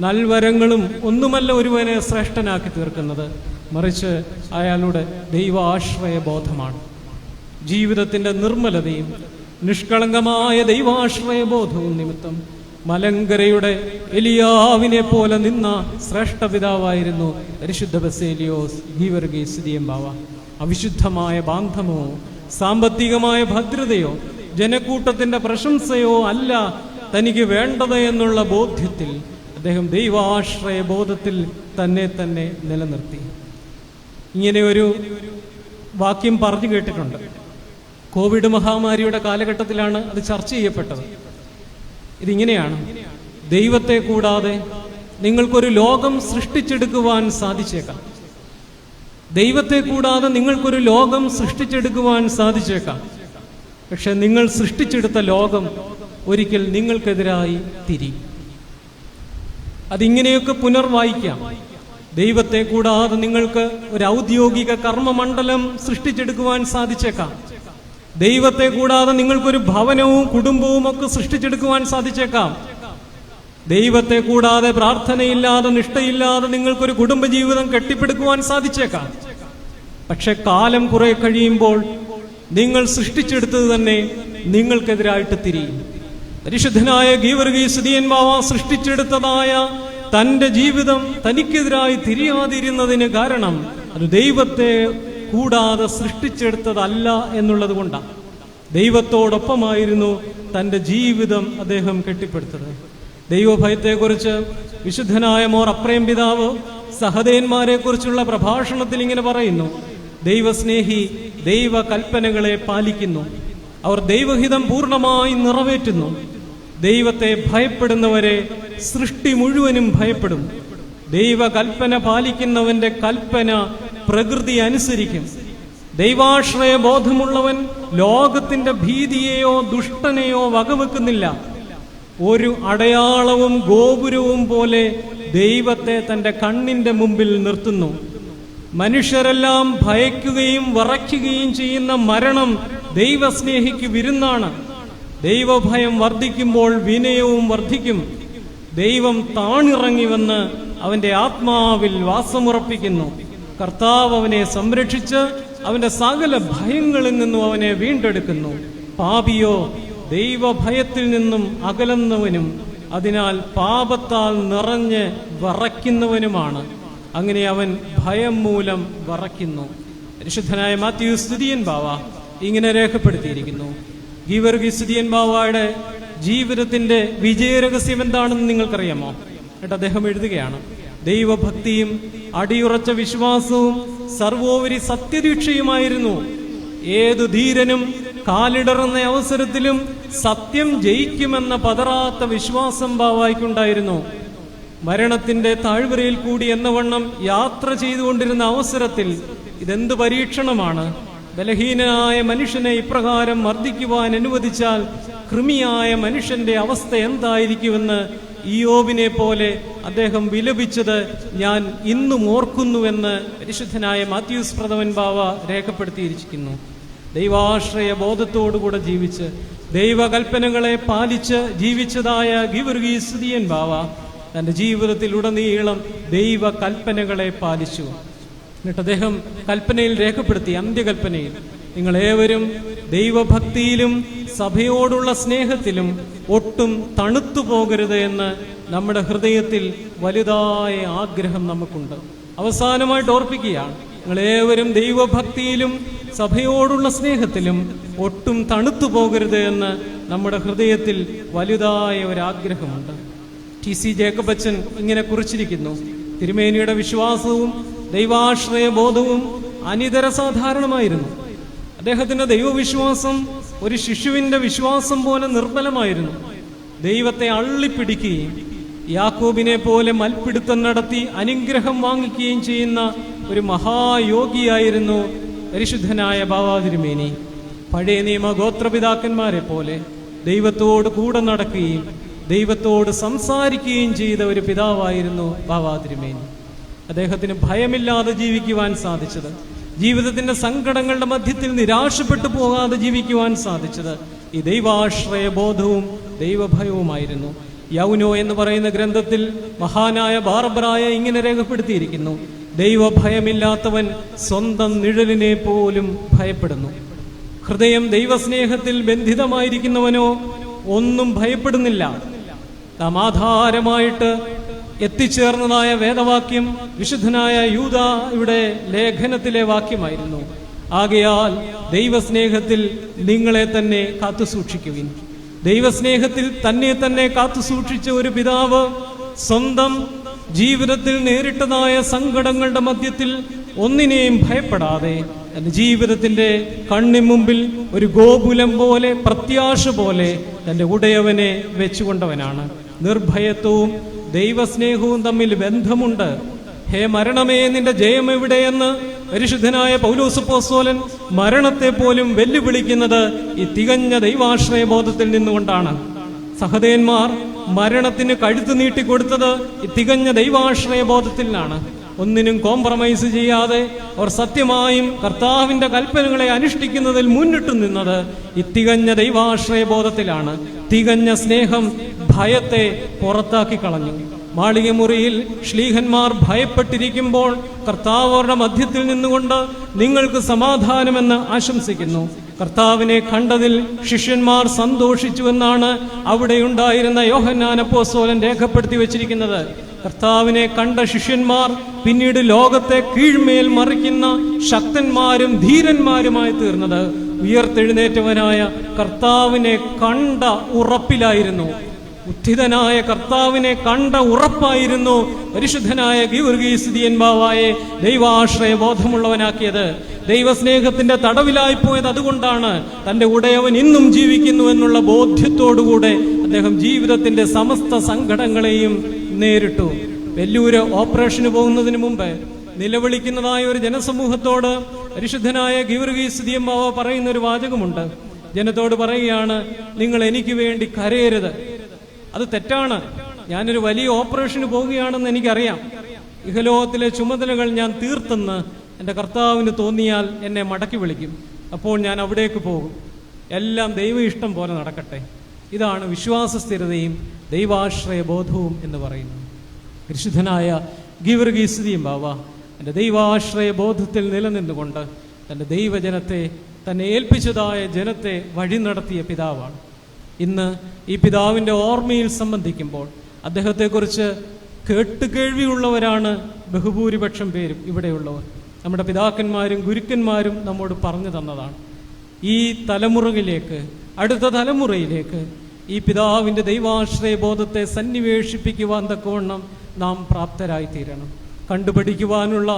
നൽവരങ്ങളും ഒന്നുമല്ല ഒരുവനെ ശ്രേഷ്ഠനാക്കി തീർക്കുന്നത്, മറിച്ച് അയാളുടെ ദൈവാശ്രയ ബോധമാണ്. ജീവിതത്തിന്റെ നിർമ്മലതയും നിഷ്കളങ്കമായ ദൈവാശ്രയ ബോധവും നിമിത്തം മലങ്കരയുടെ എലിയാവിനെ പോലെ നിന്ന ശ്രേഷ്ഠ പിതാവായിരുന്നു പരിശുദ്ധ ബസേലിയോസ് ഗീവർഗീസ് സ്തുതിയൻ ബാവ. അവിശുദ്ധമായ ബാന്ധമോ സാമ്പത്തികമായ ഭദ്രതയോ ജനക്കൂട്ടത്തിന്റെ പ്രശംസയോ അല്ല തനിക്ക് വേണ്ടത് എന്നുള്ള ബോധ്യത്തിൽ അദ്ദേഹം ദൈവാശ്രയ ബോധത്തിൽ തന്നെ തന്നെ നിലനിർത്തി. ഇങ്ങനെ ഒരു വാക്യം പറഞ്ഞു കേട്ടിട്ടുണ്ട്. കോവിഡ് മഹാമാരിയുടെ കാലഘട്ടത്തിലാണ് അത് ചർച്ച ചെയ്യപ്പെട്ടത്. ഇതിങ്ങനെയാണ്: ദൈവത്തെ കൂടാതെ നിങ്ങൾക്കൊരു ലോകം സൃഷ്ടിച്ചെടുക്കുവാൻ സാധിച്ചേക്കാം. ദൈവത്തെ കൂടാതെ നിങ്ങൾക്കൊരു ലോകം സൃഷ്ടിച്ചെടുക്കുവാൻ സാധിച്ചേക്കാം. പക്ഷെ നിങ്ങൾ സൃഷ്ടിച്ചെടുത്ത ലോകം ഒരിക്കൽ നിങ്ങൾക്കെതിരായി തിരിയും. അതിങ്ങനെയൊക്കെ പുനർവായിക്കാം. ദൈവത്തെ കൂടാതെ നിങ്ങൾക്ക് ഒരു ഔദ്യോഗിക കർമ്മമണ്ഡലം സൃഷ്ടിച്ചെടുക്കുവാൻ സാധിച്ചേക്കാം. ദൈവത്തെ കൂടാതെ നിങ്ങൾക്കൊരു ഭവനവും കുടുംബവും ഒക്കെ സൃഷ്ടിച്ചെടുക്കുവാൻ സാധിച്ചേക്കാം. ദൈവത്തെ കൂടാതെ പ്രാർത്ഥനയില്ലാതെ നിഷ്ഠയില്ലാതെ നിങ്ങൾക്കൊരു കുടുംബജീവിതം കെട്ടിപ്പടുക്കുവാൻ സാധിച്ചേക്കാം. പക്ഷെ കാലം കുറെ കഴിയുമ്പോൾ നിങ്ങൾ സൃഷ്ടിച്ചെടുത്തത് തന്നെ നിങ്ങൾക്കെതിരായിട്ട് തിരിയും. പരിശുദ്ധനായ ഗീവർഗീസ് സ്തുതിയൻ ബാവ സൃഷ്ടിച്ചെടുത്തതായ തന്റെ ജീവിതം തനിക്കെതിരായി തിരിയാതിരുന്നതിന് കാരണം അത് ദൈവത്തെ കൂടാതെ സൃഷ്ടിച്ചെടുത്തതല്ല എന്നുള്ളത് കൊണ്ടാണ്. ദൈവത്തോടൊപ്പമായിരുന്നു തന്റെ ജീവിതം അദ്ദേഹം കെട്ടിപ്പടുത്തത്. ദൈവഭയത്തെക്കുറിച്ച് വിശുദ്ധനായ മോർ അപ്രേം പിതാവ് സഹദേന്മാരെ കുറിച്ചുള്ള പ്രഭാഷണത്തിൽ ഇങ്ങനെ പറയുന്നു: ദൈവസ്നേഹി ദൈവ കൽപ്പനകളെ പാലിക്കുന്നു, അവർ ദൈവഹിതം പൂർണ്ണമായി നിറവേറ്റുന്നു. ദൈവത്തെ ഭയപ്പെടുന്നവരെ സൃഷ്ടി മുഴുവനും ഭയപ്പെടും. ദൈവകൽപ്പന പാലിക്കുന്നവന്റെ കൽപ്പന പ്രകൃതി അനുസരിക്കും. ദൈവാശ്രയ ബോധമുള്ളവൻ ലോകത്തിന്റെ ഭീതിയെയോ ദുഷ്ടനെയോ വകവെക്കുന്നില്ല. ഒരു അടയാളവും ഗോപുരവും പോലെ ദൈവത്തെ തന്റെ കണ്ണിന്റെ മുമ്പിൽ നിർത്തുന്നു. മനുഷ്യരെല്ലാം ഭയക്കുകയും വിറയ്ക്കുകയും ചെയ്യുന്ന മരണം ദൈവസ്നേഹിക്ക് വിരുന്നാണ്. ദൈവഭയം വർദ്ധിക്കുമ്പോൾ വിനയവും വർദ്ധിക്കും. ദൈവം താണിറങ്ങി വന്ന് അവന്റെ ആത്മാവിൽ വാസമുറപ്പിക്കുന്നു. കർത്താവ് അവനെ സംരക്ഷിച്ച് അവന്റെ സകല ഭയങ്ങളിൽ നിന്നും അവനെ വീണ്ടെടുക്കുന്നു. പാപിയോ ദൈവഭയത്തിൽ നിന്നും അകലുന്നവനും അതിനാൽ പാപത്താൽ നിറഞ്ഞ് വിറയ്ക്കുന്നവനുമാണ്. അങ്ങനെ അവൻ ഭയം മൂലം വിറയ്ക്കുന്നു. പരിശുദ്ധനായ മാത്യു സ്തുതിയൻ ബാവ ഇങ്ങനെ രേഖപ്പെടുത്തിയിരിക്കുന്നു. ഗീവർഗീസ് സ്തുതിയൻ ബാവയുടെ ജീവിതത്തിന്റെ വിജയരഹസ്യം എന്താണെന്ന് നിങ്ങൾക്കറിയാമോ? എന്നിട്ട് അദ്ദേഹം എഴുതുകയാണ്: ദൈവഭക്തിയും അടിയുറച്ച വിശ്വാസവും സർവോപരി സത്യദീക്ഷയുമായിരുന്നു. ഏതു ധീരനും കാലിടറുന്ന അവസരത്തിലും സത്യം ജയിക്കുമെന്ന പതറാത്ത വിശ്വാസം ബാവായ്ക്കുണ്ടായിരുന്നു. മരണത്തിന്റെ താഴ്വരയിൽ കൂടി എന്നവണ്ണം യാത്ര ചെയ്തുകൊണ്ടിരുന്ന അവസരത്തിൽ ഇതെന്ത് പരീക്ഷണമാണ്! ബലഹീനനായ മനുഷ്യനെ ഇപ്രകാരം മർദ്ദിക്കുവാൻ അനുവദിച്ചാൽ കൃമിയായ മനുഷ്യന്റെ അവസ്ഥ എന്തായിരിക്കുമെന്ന് ഇയ്യോബിനെ പോലെ അദ്ദേഹം വിലപിച്ചത് ഞാൻ ഇന്നും ഓർക്കുന്നുവെന്ന് പരിശുദ്ധനായ മാത്യൂസ് പ്രഥമൻ ബാവ രേഖപ്പെടുത്തിയിരിക്കുന്നു. ദൈവാശ്രയ ബോധത്തോടുകൂടെ ജീവിച്ച് ദൈവകൽപ്പനകളെ പാലിച്ച് ജീവിച്ചതായ ഗീവർഗീസ് സ്തുതിയൻ ബാവ തന്റെ ജീവിതത്തിൽ ഉടനീളം ദൈവകൽപ്പനകളെ പാലിച്ചു. എന്നിട്ട് അദ്ദേഹം കൽപ്പനയിൽ രേഖപ്പെടുത്തി, അന്ത്യകൽപ്പനയിൽ, നിങ്ങളേവരും ദൈവഭക്തിയിലും സഭയോടുള്ള സ്നേഹത്തിലും ഒട്ടും തണുത്തു പോകരുത് എന്ന് നമ്മുടെ ഹൃദയത്തിൽ വലുതായ ആഗ്രഹം നമുക്കുണ്ട്. അവസാനമായിട്ട് ഓർപ്പിക്കുകയാണ്, നിങ്ങളേവരും ദൈവഭക്തിയിലും സഭയോടുള്ള സ്നേഹത്തിലും ഒട്ടും തണുത്തു പോകരുത് എന്ന് നമ്മുടെ ഹൃദയത്തിൽ വലുതായ ഒരാഗ്രഹമുണ്ട്. ടി.സി. ജേക്കബ് അച്ഛൻ ഇങ്ങനെ കുറിച്ചിരിക്കുന്നു: തിരുമേനിയുടെ വിശ്വാസവും ദൈവാശ്രയ ബോധവും അനിതര സാധാരണമായിരുന്നു. അദ്ദേഹത്തിന്റെ ദൈവവിശ്വാസം ഒരു ശിശുവിന്റെ വിശ്വാസം പോലെ നിർമ്മലമായിരുന്നു. ദൈവത്തെ അള്ളിപ്പിടിക്കുകയും യാക്കോബിനെ പോലെ മൽപ്പിടുത്തം നടത്തി അനുഗ്രഹം വാങ്ങിക്കുകയും ചെയ്യുന്ന ഒരു മഹായോഗിയായിരുന്നു പരിശുദ്ധനായ ബാവാ തിരുമേനി. പഴയ നിയമ ഗോത്രപിതാക്കന്മാരെ പോലെ ദൈവത്തോട് കൂടെ നടക്കുകയും ദൈവത്തോട് സംസാരിക്കുകയും ചെയ്ത ഒരു പിതാവായിരുന്നു ബാവാ തിരുമേനി. അദ്ദേഹത്തിന് ഭയമില്ലാതെ ജീവിക്കുവാൻ സാധിച്ചത്, ജീവിതത്തിന്റെ സങ്കടങ്ങളുടെ മധ്യത്തിൽ നിരാശപ്പെട്ടു പോകാതെ ജീവിക്കുവാൻ സാധിച്ചത് ഈ ദൈവാശ്രയ ബോധവും ദൈവഭയവുമായിരുന്നു. യൗനോ എന്ന് പറയുന്ന ഗ്രന്ഥത്തിൽ മഹാനായ ബാർബറായ ഇങ്ങനെ രേഖപ്പെടുത്തിയിരിക്കുന്നു: ദൈവഭയമില്ലാത്തവൻ സ്വന്തം നിഴലിനെ പോലും ഭയപ്പെടുന്നു. ഹൃദയം ദൈവസ്നേഹത്തിൽ ബന്ധിതമായിരിക്കുന്നവനോ ഒന്നും ഭയപ്പെടുന്നില്ല. നാം ആധാരമായിട്ട് എത്തിച്ചേർന്നതായ വേദവാക്യം വിശുദ്ധനായ യൂദായുടെ ലേഖനത്തിലെ വാക്യമായിരുന്നു: ആകയാൽ ദൈവസ്നേഹത്തിൽ നിങ്ങളെ തന്നെ കാത്തുസൂക്ഷിക്കുവിൻ. ദൈവസ്നേഹത്തിൽ തന്നെ കാത്തുസൂക്ഷിച്ച ഒരു പിതാവ് സ്വന്തം ജീവിതത്തിൽ നേരിട്ടതായ സങ്കടങ്ങളുടെ മധ്യത്തിൽ ഒന്നിനെയും ഭയപ്പെടാതെ തന്റെ ജീവിതത്തിന്റെ കണ്ണിമുമ്പിൽ ഒരു ഗോകുലം പോലെ, പ്രത്യാശ പോലെ തന്റെ ഉടയവനെ വെച്ചുകൊണ്ടവനാണ്. നിർഭയത്വവും ദൈവസ്നേഹവും തമ്മിൽ ബന്ധമുണ്ട്. ഹേ മരണമേ, നിന്റെ ജയം എവിടെയെന്ന് പരിശുദ്ധനായ പൗലോസ് അപ്പോസ്തലൻ മരണത്തെ പോലും വെല്ലുവിളിക്കുന്നത് ഈ തികഞ്ഞ ദൈവാശ്രയ ബോധത്തിൽ നിന്നുകൊണ്ടാണ്. സഹദേന്മാർ മരണത്തിന് കഴുത്ത് നീട്ടിക്കൊടുത്തത് ഈ തികഞ്ഞ ദൈവാശ്രയ ബോധത്തിലാണ്. ഒന്നിനും കോംപ്രമൈസ് ചെയ്യാതെ അവർ സത്യമായും കർത്താവിന്റെ കൽപ്പനകളെ അനുഷ്ഠിക്കുന്നതിൽ മുന്നിട്ട് നിന്നത് ഈ തികഞ്ഞ ദൈവാശ്രയ ബോധത്തിലാണ്. തികഞ്ഞ സ്നേഹം ഭയത്തെ പുറത്താക്കി കളഞ്ഞു. മാളികമുറിയിൽ ശ്ലീഹന്മാർ ഭയപ്പെട്ടിരിക്കുമ്പോൾ കർത്താവ് അവരുടെ മധ്യത്തിൽ നിന്നുകൊണ്ട് നിങ്ങൾക്ക് സമാധാനമെന്ന് ആശംസിക്കുന്നു. കർത്താവിനെ കണ്ടതിൽ ശിഷ്യന്മാർ സന്തോഷിച്ചുവെന്നാണ് അവിടെയുണ്ടായിരുന്ന യോഹന്നാൻ അപ്പോസ്തലൻ രേഖപ്പെടുത്തി വച്ചിരിക്കുന്നത്. കർത്താവിനെ കണ്ട ശിഷ്യന്മാർ പിന്നീട് ലോകത്തെ കീഴ്മേൽ മറിക്കുന്ന ശക്തന്മാരും ധീരന്മാരുമായി തീർന്നത്. ഉയർത്തെഴുന്നേറ്റവനായ കർത്താവിനെ കണ്ട ഉറപ്പിലായിരുന്നു. ഉത്ഥിതനായ കർത്താവിനെ കണ്ട ഉറപ്പായിരുന്നു പരിശുദ്ധനായ ഗീവർഗീസ് ദിയൻ ബാവായെ ദൈവാശ്രയ ബോധമുള്ളവനാക്കിയത്. ദൈവസ്നേഹത്തിന്റെ തടവിലായി പോയത് അതുകൊണ്ടാണ്. തന്റെ ഉടയവൻ ഇന്നും ജീവിക്കുന്നു എന്നുള്ള ബോധ്യത്തോടുകൂടെ അദ്ദേഹം ജീവിതത്തിന്റെ സമസ്ത സങ്കടങ്ങളെയും നേരിട്ടു. വെല്ലൂര് ഓപ്പറേഷന് പോകുന്നതിന് മുമ്പ് നിലവിളിക്കുന്നതായ ഒരു ജനസമൂഹത്തോട് പരിശുദ്ധനായ ഗീവർഗീസ് ദിയൻ ബാവ പറയുന്ന ഒരു വാചകമുണ്ട്. ജനത്തോട് പറയുകയാണ്, നിങ്ങൾ എനിക്ക് വേണ്ടി കരയരുത്. അത് തെറ്റാണ്. ഞാനൊരു വലിയ ഓപ്പറേഷന് പോവുകയാണെന്ന് എനിക്കറിയാം. ഇഹലോകത്തിലെ ചുമതലകൾ ഞാൻ തീർത്തെന്ന് എൻ്റെ കർത്താവിന് തോന്നിയാൽ എന്നെ മടക്കി വിളിക്കും. അപ്പോൾ ഞാൻ അവിടേക്ക് പോകും. എല്ലാം ദൈവ ഇഷ്ടം പോലെ നടക്കട്ടെ. ഇതാണ് വിശ്വാസ സ്ഥിരതയും ദൈവാശ്രയ ബോധവും എന്ന് പറയുന്നത്. പരിശുദ്ധനായ ഗീവർഗീസ് ദിയൻ ബാവ എൻ്റെ ദൈവാശ്രയ ബോധത്തിൽ നിലനിന്നുകൊണ്ട് തൻ്റെ ദൈവജനത്തെ, തന്നെ ഏൽപ്പിച്ചതായ ജനത്തെ വഴി നടത്തിയ പിതാവാണ്. ഇന്ന് ഈ പിതാവിൻ്റെ ഓർമ്മയിൽ സംബന്ധിക്കുമ്പോൾ അദ്ദേഹത്തെക്കുറിച്ച് കേട്ടുകേൾവിയുള്ളവരാണ് ബഹുഭൂരിപക്ഷം പേരും ഇവിടെയുള്ളവർ. നമ്മുടെ പിതാക്കന്മാരും ഗുരുക്കന്മാരും നമ്മോട് പറഞ്ഞു തന്നതാണ്. ഈ തലമുറയിലേക്ക്, അടുത്ത തലമുറയിലേക്ക് ഈ പിതാവിൻ്റെ ദൈവാശ്രയ ബോധത്തെ സന്നിവേശിപ്പിക്കുവാൻ തക്കവണ്ണം നാം പ്രാപ്തരായി തീരണം. കണ്ടുപഠിക്കുവാനുള്ള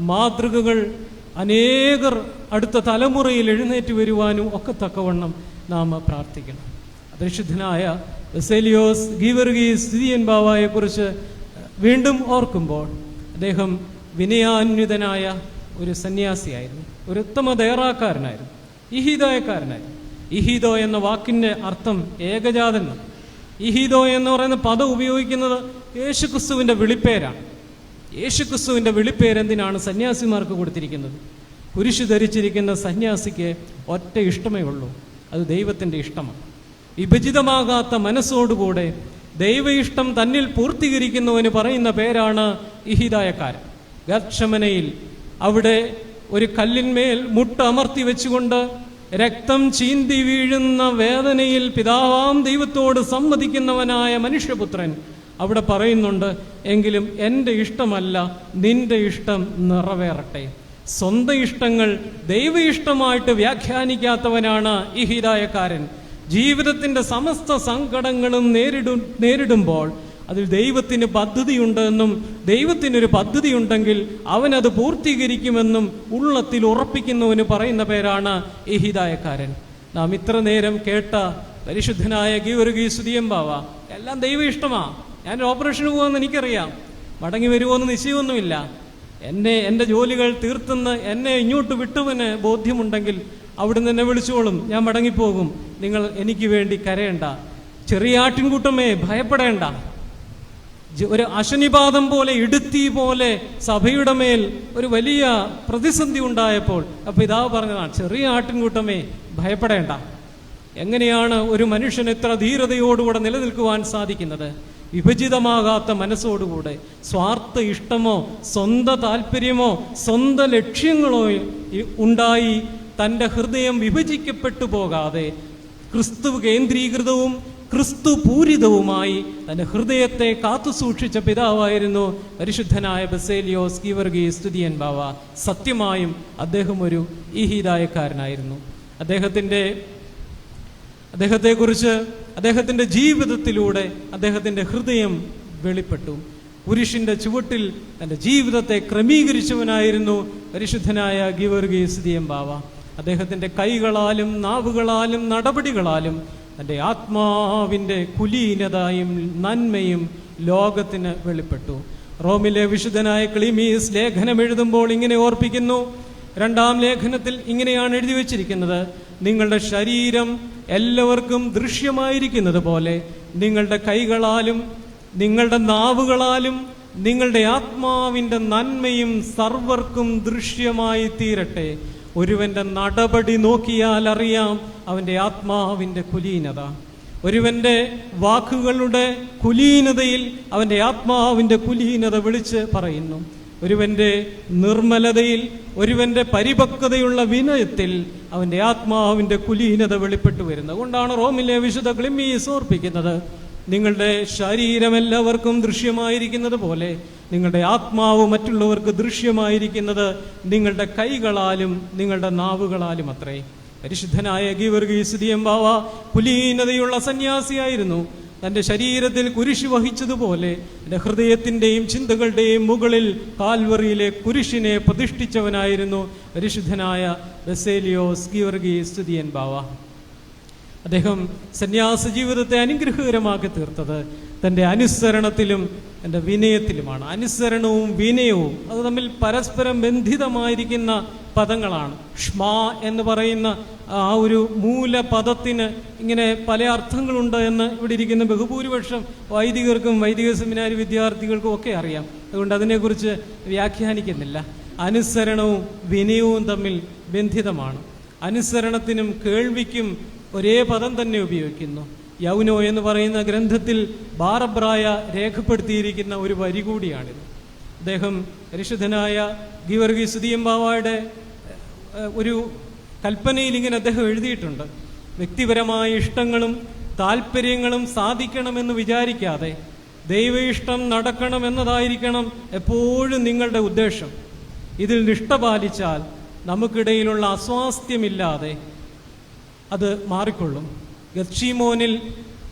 മാതൃകകൾ അനേകർ അടുത്ത തലമുറയിൽ എഴുന്നേറ്റ് വരുവാനും ഒക്കെ തക്കവണ്ണം നാം പ്രാർത്ഥിക്കണം. പരിശുദ്ധനായ ബസേലിയോസ് ഗീവർഗീസ് ദിയൻ ബാവായെ കുറിച്ച് വീണ്ടും ഓർക്കുമ്പോൾ അദ്ദേഹം വിനയാന്വിതനായ ഒരു സന്യാസിയായിരുന്നു, ഒരു ഉത്തമ ദയറാക്കാരനായിരുന്നു, ഇഹീദോയക്കാരനായിരുന്നു. ഇഹീദോ എന്ന വാക്കിൻ്റെ അർത്ഥം ഏകജാതൻ. ഇഹീദോ എന്ന് പറയുന്ന പദം ഉപയോഗിക്കുന്നത് യേശുക്രിസ്തുവിൻ്റെ വിളിപ്പേരാണ്. യേശുക്രിസ്തുവിൻ്റെ വിളിപ്പേരെന്തിനാണ് സന്യാസിമാർക്ക് കൊടുത്തിരിക്കുന്നത്? കുരിശ് ധരിച്ചിരിക്കുന്ന സന്യാസിക്ക് ഒറ്റ ഇഷ്ടമേ ഉള്ളൂ, അത് ദൈവത്തിൻ്റെ ഇഷ്ടമാണ്. വിഭജിതമാകാത്ത മനസ്സോടുകൂടെ ദൈവ ഇഷ്ടം തന്നിൽ പൂർത്തീകരിക്കുന്നവന് പറയുന്ന പേരാണ് ഇഹിദായക്കാരൻ. ഗത്ശമനയിൽ അവിടെ ഒരു കല്ലിന്മേൽ മുട്ടമർത്തി വെച്ചുകൊണ്ട് രക്തം ചീന്തി വീഴുന്ന വേദനയിൽ പിതാവാം ദൈവത്തോട് സമ്മതിക്കുന്നവനായ മനുഷ്യപുത്രൻ അവിടെ പറയുന്നുണ്ട്, എങ്കിലും എൻ്റെ ഇഷ്ടമല്ല നിന്റെ ഇഷ്ടം നിറവേറട്ടെ. സ്വന്തം ഇഷ്ടങ്ങൾ ദൈവ ഇഷ്ടമായിട്ട് വ്യാഖ്യാനിക്കാത്തവനാണ് ഈ ഹിദായക്കാരൻ. ജീവിതത്തിൻ്റെ സമസ്ത സങ്കടങ്ങളും നേരിടുമ്പോൾ അതിൽ ദൈവത്തിന് പദ്ധതിയുണ്ടെന്നും ദൈവത്തിനൊരു പദ്ധതിയുണ്ടെങ്കിൽ അവനത് പൂർത്തീകരിക്കുമെന്നും ഉള്ളത്തിൽ ഉറപ്പിക്കുന്നവന് പറയുന്ന പേരാണ് ഈ ഹിദായക്കാരൻ. നാം ഇത്ര നേരം കേട്ട പരിശുദ്ധനായ ഗീവർഗീസ് ദിയൻ ബാവ എല്ലാം ദൈവ ഇഷ്ടമാണ്. ഞാനൊരു ഓപ്പറേഷന് പോകുമെന്ന് എനിക്കറിയാം, മടങ്ങി വരുമോയെന്ന് നിശ്ചയമൊന്നുമില്ല. എൻ്റെ ജോലികൾ തീർത്തെന്ന് എന്നെ ഇങ്ങോട്ട് വിട്ടവന് ബോധ്യമുണ്ടെങ്കിൽ അവിടുന്ന് എന്നെ വിളിച്ചോളും, ഞാൻ മടങ്ങിപ്പോകും. നിങ്ങൾ എനിക്ക് വേണ്ടി കരയണ്ട. ചെറിയ ആട്ടിൻകൂട്ടമേ ഭയപ്പെടേണ്ട. ഒരു അശനിപാതം പോലെ, ഇടുത്തി പോലെ സഭയുടെ മേൽ ഒരു വലിയ പ്രതിസന്ധി ഉണ്ടായപ്പോൾ പിതാവ് പറഞ്ഞതാണ്, ചെറിയ ആട്ടിൻകൂട്ടമേ ഭയപ്പെടേണ്ട. എങ്ങനെയാണ് ഒരു മനുഷ്യൻ ഇത്ര ധീരതയോടുകൂടെ നിലനിൽക്കുവാൻ സാധിക്കുന്നത്? വിഭജിതമാകാത്ത മനസ്സോടുകൂടെ സ്വാർത്ഥ ഇഷ്ടമോ സ്വന്തം താല്പര്യമോ സ്വന്തം ലക്ഷ്യങ്ങളോ ഉണ്ടായി തൻ്റെ ഹൃദയം വിഭജിക്കപ്പെട്ടു പോകാതെ ക്രിസ്തു കേന്ദ്രീകൃതവും ക്രിസ്തു പൂരിതവുമായി തൻ്റെ ഹൃദയത്തെ കാത്തുസൂക്ഷിച്ച പിതാവായിരുന്നു പരിശുദ്ധനായ ബസേലിയോസ് ഗീവർഗീസ് ദിയൻ ബാവ. സത്യമായും അദ്ദേഹം ഒരു ഇഹീദായക്കാരനായിരുന്നു. അദ്ദേഹത്തെക്കുറിച്ച് അദ്ദേഹത്തിൻ്റെ ജീവിതത്തിലൂടെ അദ്ദേഹത്തിൻ്റെ ഹൃദയം വെളിപ്പെട്ടു. കുരിശിൻ്റെ ചുവട്ടിൽ തൻ്റെ ജീവിതത്തെ ക്രമീകരിച്ചവനായിരുന്നു പരിശുദ്ധനായ ഗീവർഗീസ് ദിയൻ ബാവ. അദ്ദേഹത്തിൻ്റെ കൈകളാലും നാവുകളാലും നടപടികളാലും തൻ്റെ ആത്മാവിൻ്റെ കുലീനതയും നന്മയും ലോകത്തിന് വെളിപ്പെട്ടു. റോമിലെ വിശുദ്ധനായ ക്ലീമീസ് ലേഖനം എഴുതുമ്പോൾ ഇങ്ങനെ ഓർപ്പിക്കുന്നു. 2-ാം ലേഖനത്തിൽ ഇങ്ങനെയാണ് എഴുതി വച്ചിരിക്കുന്നത്, നിങ്ങളുടെ ശരീരം എല്ലാവർക്കും ദൃശ്യമായിരിക്കുന്നത് പോലെ നിങ്ങളുടെ കൈകളാലും നിങ്ങളുടെ നാവുകളാലും നിങ്ങളുടെ ആത്മാവിൻ്റെ നന്മയും സർവർക്കും ദൃശ്യമായി തീരട്ടെ. ഒരുവന്റെ നടപടി നോക്കിയാൽ അറിയാം അവൻ്റെ ആത്മാവിൻ്റെ കുലീനത. ഒരുവന്റെ വാക്കുകളുടെ കുലീനതയിൽ അവൻ്റെ ആത്മാവിൻ്റെ കുലീനത വിളിച്ച് പറയുന്നു. ഒരുവന്റെ നിർമ്മലതയിൽ, ഒരുവന്റെ പരിപക്വതയുള്ള വിനയത്തിൽ അവൻ്റെ ആത്മാവിൻ്റെ കുലീനത വെളിപ്പെട്ടു വരുന്നത്. അതുകൊണ്ടാണ് റോമിലെ വിശുദ്ധ ക്ലീമീസ് ഓർപ്പിക്കുന്നത്, നിങ്ങളുടെ ശരീരം എല്ലാവർക്കും ദൃശ്യമായിരിക്കുന്നത് പോലെ നിങ്ങളുടെ ആത്മാവ് മറ്റുള്ളവർക്ക് ദൃശ്യമായിരിക്കുന്നത് നിങ്ങളുടെ കൈകളാലും നിങ്ങളുടെ നാവുകളാലും അത്രേ. പരിശുദ്ധനായ ഗീവർഗീസ് ദിയൻ ബാവ കുലീനതയുള്ള സന്യാസിയായിരുന്നു. തൻ്റെ ശരീരത്തിൽ കുരിശ് വഹിച്ചതുപോലെ എൻ്റെ ഹൃദയത്തിൻ്റെയും ചിന്തകളുടെയും മുകളിൽ കാൽവറിയിലെ കുരിശിനെ പ്രതിഷ്ഠിച്ചവനായിരുന്നു പരിശുദ്ധനായ ബസേലിയോസ് ഗീവർഗീസ് സ്തുതിയൻ ബാവ. അദ്ദേഹം സന്യാസ ജീവിതത്തെ അനുഗ്രഹകരമാക്കി തീർത്തത് തൻ്റെ അനുസരണത്തിലും എൻ്റെ വിനയത്തിലുമാണ്. അനുസരണവും വിനയവും അത് തമ്മിൽ പരസ്പരം ബന്ധിതമായിരിക്കുന്ന പദങ്ങളാണ്. ഷ്മാ എന്ന് പറയുന്ന ആ ഒരു മൂലപദത്തിന് ഇങ്ങനെ പല അർത്ഥങ്ങളുണ്ട് എന്ന് ഇവിടെ ഇരിക്കുന്ന ബഹുഭൂരിപക്ഷം വൈദികർക്കും വൈദിക സെമിനാരി വിദ്യാർത്ഥികൾക്കും ഒക്കെ അറിയാം. അതുകൊണ്ട് അതിനെക്കുറിച്ച് വ്യാഖ്യാനിക്കുന്നില്ല. അനുസരണവും വിനയവും തമ്മിൽ ബന്ധിതമാണ്. അനുസരണത്തിനും കേൾവിക്കും ഒരേ പദം തന്നെ ഉപയോഗിക്കുന്നു. യൗനോ എന്ന് പറയുന്ന ഗ്രന്ഥത്തിൽ ബാറബ്രായ രേഖപ്പെടുത്തിയിരിക്കുന്ന ഒരു വരി കൂടിയാണിത്. അദ്ദേഹം പരിശുദ്ധനായ ഗീവർഗീസ് സ്തുതിയൻ ബാവയുടെ ഒരു കൽപ്പനയിൽ ഇങ്ങനെ അദ്ദേഹം എഴുതിയിട്ടുണ്ട്: വ്യക്തിപരമായ ഇഷ്ടങ്ങളും താല്പര്യങ്ങളും സാധിക്കണമെന്ന് വിചാരിക്കാതെ ദൈവ ഇഷ്ടം നടക്കണമെന്നതായിരിക്കണം എപ്പോഴും നിങ്ങളുടെ ഉദ്ദേശം. ഇതിൽ നിഷ്ഠ പാലിച്ചാൽ നമുക്കിടയിലുള്ള അസ്വാസ്ഥ്യമില്ലാതെ അത് മാറിക്കൊള്ളും. ഗത്ശീമോനിൽ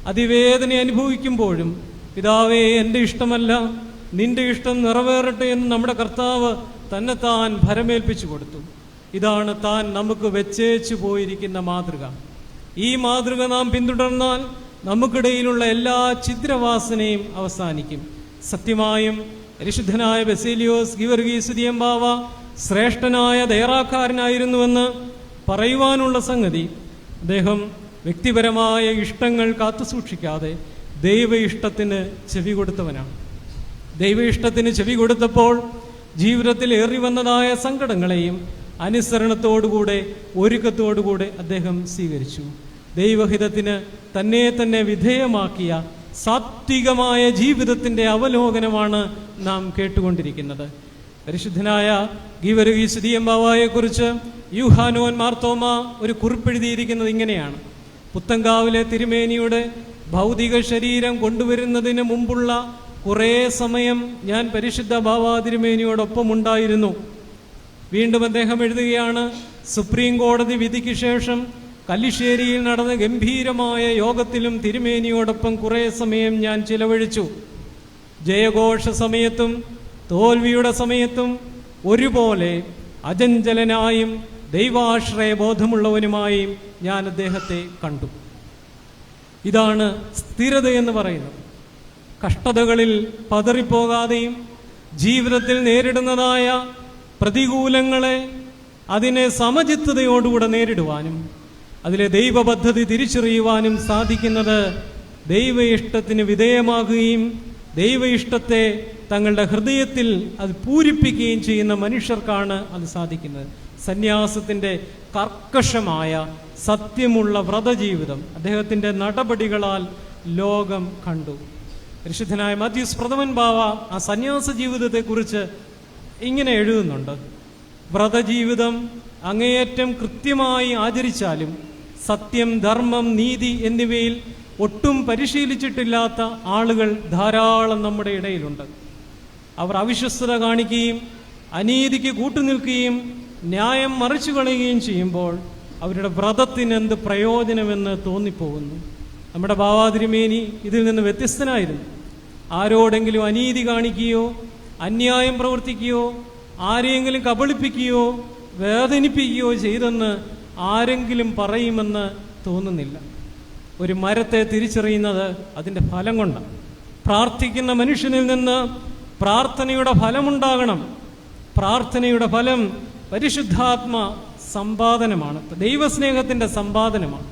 അതിവേദന അനുഭവിക്കുമ്പോഴും പിതാവേ, എൻ്റെ ഇഷ്ടമല്ല നിന്റെ ഇഷ്ടം നിറവേറട്ടെ എന്ന് നമ്മുടെ കർത്താവ് തന്നെത്താൻ ഭരമേൽപ്പിച്ചു കൊടുത്തു. ഇതാണ് താൻ നമുക്ക് വെച്ചേച്ചു പോയിരിക്കുന്ന മാതൃക. ഈ മാതൃക നാം പിന്തുടർന്നാൽ നമുക്കിടയിലുള്ള എല്ലാ ഛിദ്രവാസനയും അവസാനിക്കും. സത്യമായും പരിശുദ്ധനായ ബസേലിയോസ് ഗീവർഗീസ് സ്തുതിയൻ ബാവ ശ്രേഷ്ഠനായ ദയറാക്കാരനായിരുന്നുവെന്ന് പറയുവാനുള്ള സംഗതി, അദ്ദേഹം വ്യക്തിപരമായ ഇഷ്ടങ്ങൾ കാത്തുസൂക്ഷിക്കാതെ ദൈവ ഇഷ്ടത്തിന് ചെവി കൊടുത്തവനാണ്. ദൈവ ഇഷ്ടത്തിന് ചെവി കൊടുത്തപ്പോൾ ജീവിതത്തിൽ ഏറി വന്നതായ സങ്കടങ്ങളെയും അനുസരണത്തോടുകൂടെ ഒരുക്കത്തോടുകൂടെ അദ്ദേഹം സ്വീകരിച്ചു. ദൈവഹിതത്തിന് തന്നെ വിധേയമാക്കിയ സാത്വികമായ ജീവിതത്തിൻ്റെ അവലോകനമാണ് നാം കേട്ടുകൊണ്ടിരിക്കുന്നത്. പരിശുദ്ധനായ ഗീവർഗീസ് സ്തുതിയൻ ബാവയെക്കുറിച്ച് യൂഹാനോൻ മാർത്തോമ ഒരു കുറിപ്പെഴുതിയിരിക്കുന്നത് ഇങ്ങനെയാണ്: പുത്തങ്കാവിലെ തിരുമേനിയുടെ ഭൗതിക ശരീരം കൊണ്ടുവരുന്നതിന് മുമ്പുള്ള കുറേ സമയം ഞാൻ പരിശുദ്ധ ബാവാ തിരുമേനിയോടൊപ്പം ഉണ്ടായിരുന്നു. വീണ്ടും അദ്ദേഹം എഴുതുകയാണ്: സുപ്രീം കോടതി വിധിക്ക് ശേഷം കല്ലിശ്ശേരിയിൽ നടന്ന ഗംഭീരമായ യോഗത്തിലും തിരുമേനിയോടൊപ്പം കുറേ സമയം ഞാൻ ചിലവഴിച്ചു. ജയഘോഷ സമയത്തും തോൽവിയുടെ സമയത്തും ഒരുപോലെ അചഞ്ചലനായും ദൈവാശ്രയ ബോധമുള്ളവനുമായും ഞാൻ അദ്ദേഹത്തെ കണ്ടു. ഇതാണ് സ്ഥിരത എന്ന് പറയുന്നത്. കഷ്ടതകളിൽ പതറിപ്പോകാതെയും ജീവിതത്തിൽ നേരിടുന്നതായ പ്രതികൂലങ്ങളെ അതിനെ സമചിത്തതയോടുകൂടെ നേരിടുവാനും അതിലെ ദൈവപദ്ധതി തിരിച്ചറിയുവാനും സാധിക്കുന്നത് ദൈവ ഇഷ്ടത്തിന് വിധേയമാകുകയും ദൈവ ഇഷ്ടത്തെ തങ്ങളുടെ ഹൃദയത്തിൽ അത് പൂരിപ്പിക്കുകയും ചെയ്യുന്ന മനുഷ്യർക്കാണ് അത് സാധിക്കുന്നത്. സന്യാസത്തിൻ്റെ കർക്കശമായ സത്യമുള്ള വ്രതജീവിതം അദ്ദേഹത്തിൻ്റെ നടപടികളാൽ ലോകം കണ്ടു. പരിശുദ്ധനായ മാത്യൂസ് പ്രഥമൻ ബാവ ആ സന്യാസ ജീവിതത്തെക്കുറിച്ച് ഇങ്ങനെ എഴുതുന്നുണ്ട്: വ്രതജീവിതം അങ്ങേയറ്റം കൃത്യമായി ആചരിച്ചാലും സത്യം, ധർമ്മം, നീതി എന്നിവയിൽ ഒട്ടും പരിശീലിച്ചിട്ടില്ലാത്ത ആളുകൾ ധാരാളം നമ്മുടെ ഇടയിലുണ്ട്. അവർ അവിശ്വസ്തത കാണിക്കുകയും അനീതിക്ക് കൂട്ടുനിൽക്കുകയും ന്യായം മറിച്ചു കളയുകയും ചെയ്യുമ്പോൾ അവരുടെ വ്രതത്തിന് എന്ത് പ്രയോജനമെന്ന് തോന്നിപ്പോകുന്നു. നമ്മുടെ ബാവാ തിരുമേനി ഇതിൽ നിന്ന് വ്യത്യസ്തനായിരുന്നു. ആരോടെങ്കിലും അനീതി കാണിക്കുകയോ അന്യായം പ്രവർത്തിക്കുകയോ ആരെയെങ്കിലും കബളിപ്പിക്കുകയോ വേദനിപ്പിക്കുകയോ ചെയ്തെന്ന് ആരെങ്കിലും പറയുമെന്ന് തോന്നുന്നില്ല. ഒരു മരത്തെ തിരിച്ചറിയുന്നത് അതിൻ്റെ ഫലം കൊണ്ടാണ്. പ്രാർത്ഥിക്കുന്ന മനുഷ്യനിൽ നിന്ന് പ്രാർത്ഥനയുടെ ഫലമുണ്ടാകണം. പ്രാർത്ഥനയുടെ ഫലം പരിശുദ്ധാത്മ സമ്പാദനമാണ്, ദൈവസ്നേഹത്തിൻ്റെ സമ്പാദനമാണ്.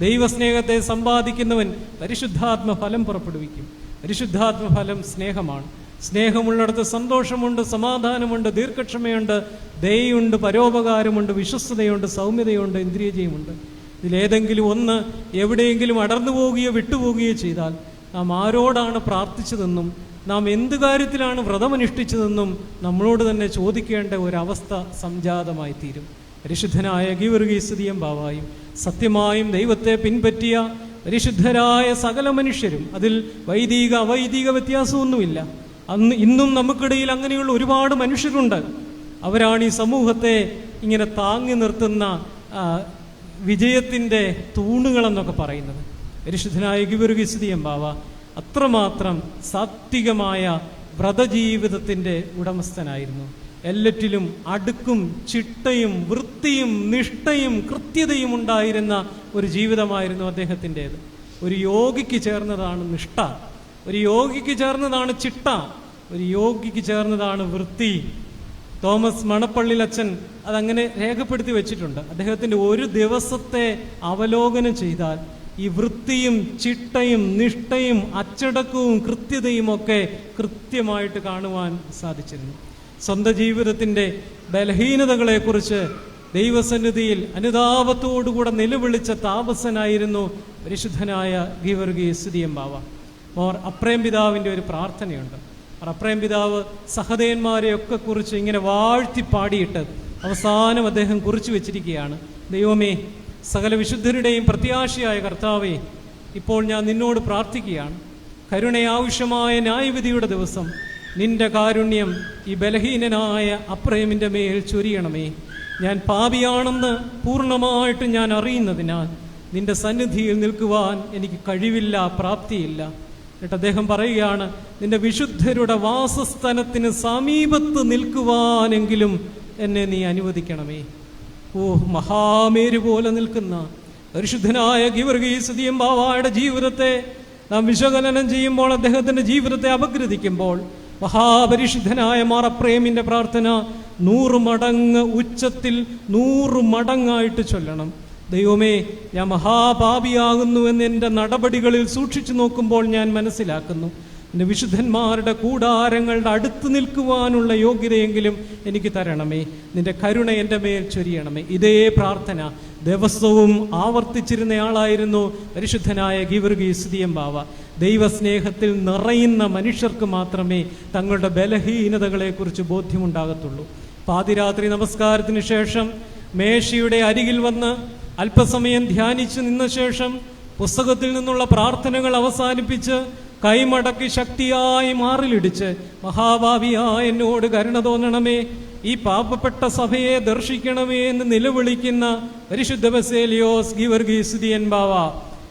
ദൈവസ്നേഹത്തെ സമ്പാദിക്കുന്നവൻ പരിശുദ്ധാത്മ ഫലം പുറപ്പെടുവിക്കും. പരിശുദ്ധാത്മ ഫലം സ്നേഹമാണ്. സ്നേഹമുള്ളിടത്ത് സന്തോഷമുണ്ട്, സമാധാനമുണ്ട്, ദീർഘക്ഷമയുണ്ട്, ദയയുണ്ട്, പരോപകാരമുണ്ട്, വിശ്വസ്തതയുണ്ട്, സൗമ്യതയുണ്ട്, ഇന്ദ്രിയജയമുണ്ട്. ഇതിലേതെങ്കിലും ഒന്ന് എവിടെയെങ്കിലും അടർന്നു പോവുകയോ വിട്ടുപോവുകയോ ചെയ്താൽ നാം ആരോടാണ് പ്രാർത്ഥിച്ചതെന്നും നാം എന്ത് കാര്യത്തിലാണ് വ്രതമനുഷ്ഠിച്ചതെന്നും നമ്മളോട് തന്നെ ചോദിക്കേണ്ട ഒരവസ്ഥ സംജാതമായി തീരും. പരിശുദ്ധനായ ഗീവർഗീസ് സ്തുതിയൻ ബാവായും സത്യമായും ദൈവത്തെ പിൻപറ്റിയ പരിശുദ്ധരായ സകല മനുഷ്യരും, അതിൽ വൈദിക അവൈദിക വ്യത്യാസമൊന്നുമില്ല. ഇന്നും നമുക്കിടയിൽ അങ്ങനെയുള്ള ഒരുപാട് മനുഷ്യരുണ്ട്. അവരാണ് ഈ സമൂഹത്തെ ഇങ്ങനെ താങ്ങി നിർത്തുന്ന വിജയത്തിൻ്റെ തൂണുകളെന്നൊക്കെ പറയുന്നത്. പരിശുദ്ധനായ ഗീവർഗീസ് ദിയൻ ബാവ അത്രമാത്രം സാത്വികമായ വ്രതജീവിതത്തിൻ്റെ ഉടമസ്ഥനായിരുന്നു. എല്ലാറ്റിലും അടുക്കും ചിട്ടയും വൃത്തിയും നിഷ്ഠയും കൃത്യതയും ഉണ്ടായിരുന്ന ഒരു ജീവിതമായിരുന്നു അദ്ദേഹത്തിൻ്റേത്. ഒരു യോഗിക്ക് ചേർന്നതാണ് നിഷ്ഠ, ഒരു യോഗിക്ക് ചേർന്നതാണ് ചിട്ട, ഒരു യോഗിക്ക് ചേർന്നതാണ് വൃത്തി. തോമസ് മണപ്പള്ളിലച്ചൻ അതങ്ങനെ രേഖപ്പെടുത്തി വെച്ചിട്ടുണ്ട്. അദ്ദേഹത്തിൻ്റെ ഒരു ദിവസത്തെ അവലോകനം ചെയ്താൽ ഈ വൃത്തിയും ചിട്ടയും നിഷ്ഠയും അച്ചടക്കവും കൃത്യതയും ഒക്കെ കൃത്യമായിട്ട് കാണുവാൻ സാധിച്ചിരുന്നു. സ്വന്തം ജീവിതത്തിൻ്റെ ബലഹീനതകളെക്കുറിച്ച് ദൈവസന്നിധിയിൽ അനുതാപത്തോടുകൂടെ നിലവിളിച്ച താപസനായിരുന്നു പരിശുദ്ധനായ ഗീവർഗീസ് ദിയൻ ബാവ. മോർ അപ്രേം പിതാവിൻ്റെ ഒരു പ്രാർത്ഥനയുണ്ട്. അപ്രേം പിതാവ് സഹദേവന്മാരെയൊക്കെ കുറിച്ച് ഇങ്ങനെ വാഴ്ത്തി പാടിയിട്ട് അവസാനം അദ്ദേഹം കുറിച്ചു വെച്ചിരിക്കുകയാണ്: ദൈവമേ, സകല വിശുദ്ധരുടെയും പ്രത്യാശയായ കർത്താവേ, ഇപ്പോൾ ഞാൻ നിന്നോട് പ്രാർത്ഥിക്കുകയാണ്. കരുണയാവശ്യമായ ന്യായവിധിയുടെ ദിവസം നിന്റെ കാരുണ്യം ഈ ബലഹീനനായ അപ്രേമിൻ്റെ മേൽ ചൊരിയണമേ. ഞാൻ പാപിയാണെന്ന് പൂർണ്ണമായിട്ട് ഞാൻ അറിയുന്നതിനാൽ നിന്റെ സന്നിധിയിൽ നിൽക്കുവാൻ എനിക്ക് കഴിവില്ല, പ്രാപ്തിയില്ല. എന്നിട്ട് അദ്ദേഹം പറയുകയാണ്: നിന്റെ വിശുദ്ധരുടെ വാസസ്ഥലത്തിന് സമീപത്ത് നിൽക്കുവാനെങ്കിലും എന്നെ നീ അനുവദിക്കണമേ. ഓ, മഹാമേരു പോലെ നിൽക്കുന്ന പരിശുദ്ധനായ ഗീവർഗീസ് ദിയൻ ബാവയുടെ ജീവിതത്തെ നാം വിശകലനം ചെയ്യുമ്പോൾ, അദ്ദേഹത്തിൻ്റെ ജീവിതത്തെ അപഗ്രഥിക്കുമ്പോൾ, മഹാപരിശുദ്ധനായ മാർ അപ്രേമിൻ്റെ പ്രാർത്ഥന 100 മടങ്ങ് ഉച്ചത്തിൽ 100 മടങ്ങായിട്ട് ചൊല്ലണം. ദൈവമേ, ഞാൻ മഹാപാപിയാകുന്നു എന്ന് എൻ്റെ നടപടികളിൽ സൂക്ഷിച്ചു നോക്കുമ്പോൾ ഞാൻ മനസ്സിലാക്കുന്നു. എൻ്റെ വിശുദ്ധന്മാരുടെ കൂടാരങ്ങളുടെ അടുത്ത് നിൽക്കുവാനുള്ള യോഗ്യതയെങ്കിലും എനിക്ക് തരണമേ. നിന്റെ കരുണ എൻ്റെ മേൽ ചൊരിയണമേ. ഇതേ പ്രാർത്ഥന ദിവസവും ആവർത്തിച്ചിരുന്നയാളായിരുന്നു പരിശുദ്ധനായ ഗീവർഗീസ് ദിയൻ ബാവ. ദൈവസ്നേഹത്തിൽ നിറയുന്ന മനുഷ്യർക്ക് മാത്രമേ തങ്ങളുടെ ബലഹീനതകളെക്കുറിച്ച് ബോധ്യമുണ്ടാകത്തുള്ളൂ. പാതിരാത്രി നമസ്കാരത്തിന് ശേഷം മേശയുടെ അരികിൽ വന്ന് അല്പസമയം ധ്യാനിച്ചു നിന്ന ശേഷം പുസ്തകത്തിൽ നിന്നുള്ള പ്രാർത്ഥനകൾ അവസാനിപ്പിച്ച് കൈമടക്കി ശക്തിയായി മാറിലിടിച്ച്, മഹാഭാവിയായ എന്നോട് കരുണ തോന്നണമേ, ഈ പാപപ്പെട്ട സഭയെ ദർശിക്കണമേ എന്ന് നിലവിളിക്കുന്ന പരിശുദ്ധ ബസേലിയോസ് ഗീവർഗീസ് ദിയൻ ബാവ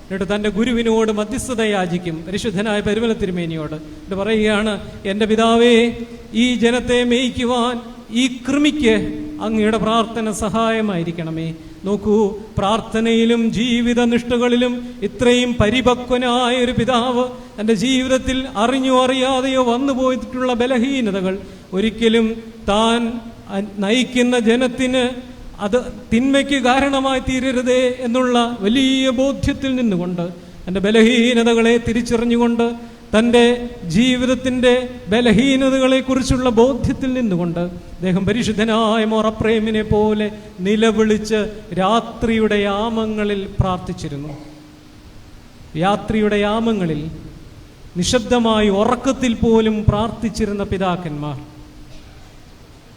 എന്നിട്ട് തൻ്റെ ഗുരുവിനോട് മധ്യസ്ഥത യാചിക്കും, പരിശുദ്ധനായ പരിമല തിരുമേനിയോട്. എന്നിട്ട് പറയുകയാണ്: എൻ്റെ പിതാവേ, ഈ ജനത്തെ മേയ്ക്കുവാൻ ഈ കൃമിക്ക് അങ്ങയുടെ പ്രാർത്ഥന സഹായമായിരിക്കണമേ. നോക്കൂ, പ്രാർത്ഥനയിലും ജീവിത നിഷ്ഠകളിലും ഇത്രയും പരിപക്വനായ ഒരു പിതാവ് തൻ്റെ ജീവിതത്തിൽ അറിഞ്ഞോ അറിയാതെയോ വന്നു പോയിട്ടുള്ള ബലഹീനതകൾ ഒരിക്കലും താൻ നയിക്കുന്ന ജനത്തിന് അത് തിന്മയ്ക്ക് കാരണമായി തീരരുതേ എന്നുള്ള വലിയ ബോധ്യത്തിൽ നിന്നുകൊണ്ട്, എൻ്റെ ബലഹീനതകളെ തിരിച്ചറിഞ്ഞുകൊണ്ട്, തൻ്റെ ജീവിതത്തിൻ്റെ ബലഹീനതകളെക്കുറിച്ചുള്ള ബോധ്യത്തിൽ നിന്നുകൊണ്ട് അദ്ദേഹം പരിശുദ്ധനായ മോർ അപ്രേമിനെ പോലെ നിലവിളിച്ച് രാത്രിയുടെ യാമങ്ങളിൽ പ്രാർത്ഥിച്ചിരുന്നു. രാത്രിയുടെ യാമങ്ങളിൽ നിശബ്ദമായി ഉറക്കത്തിൽ പോലും പ്രാർത്ഥിച്ചിരുന്ന പിതാക്കന്മാർ,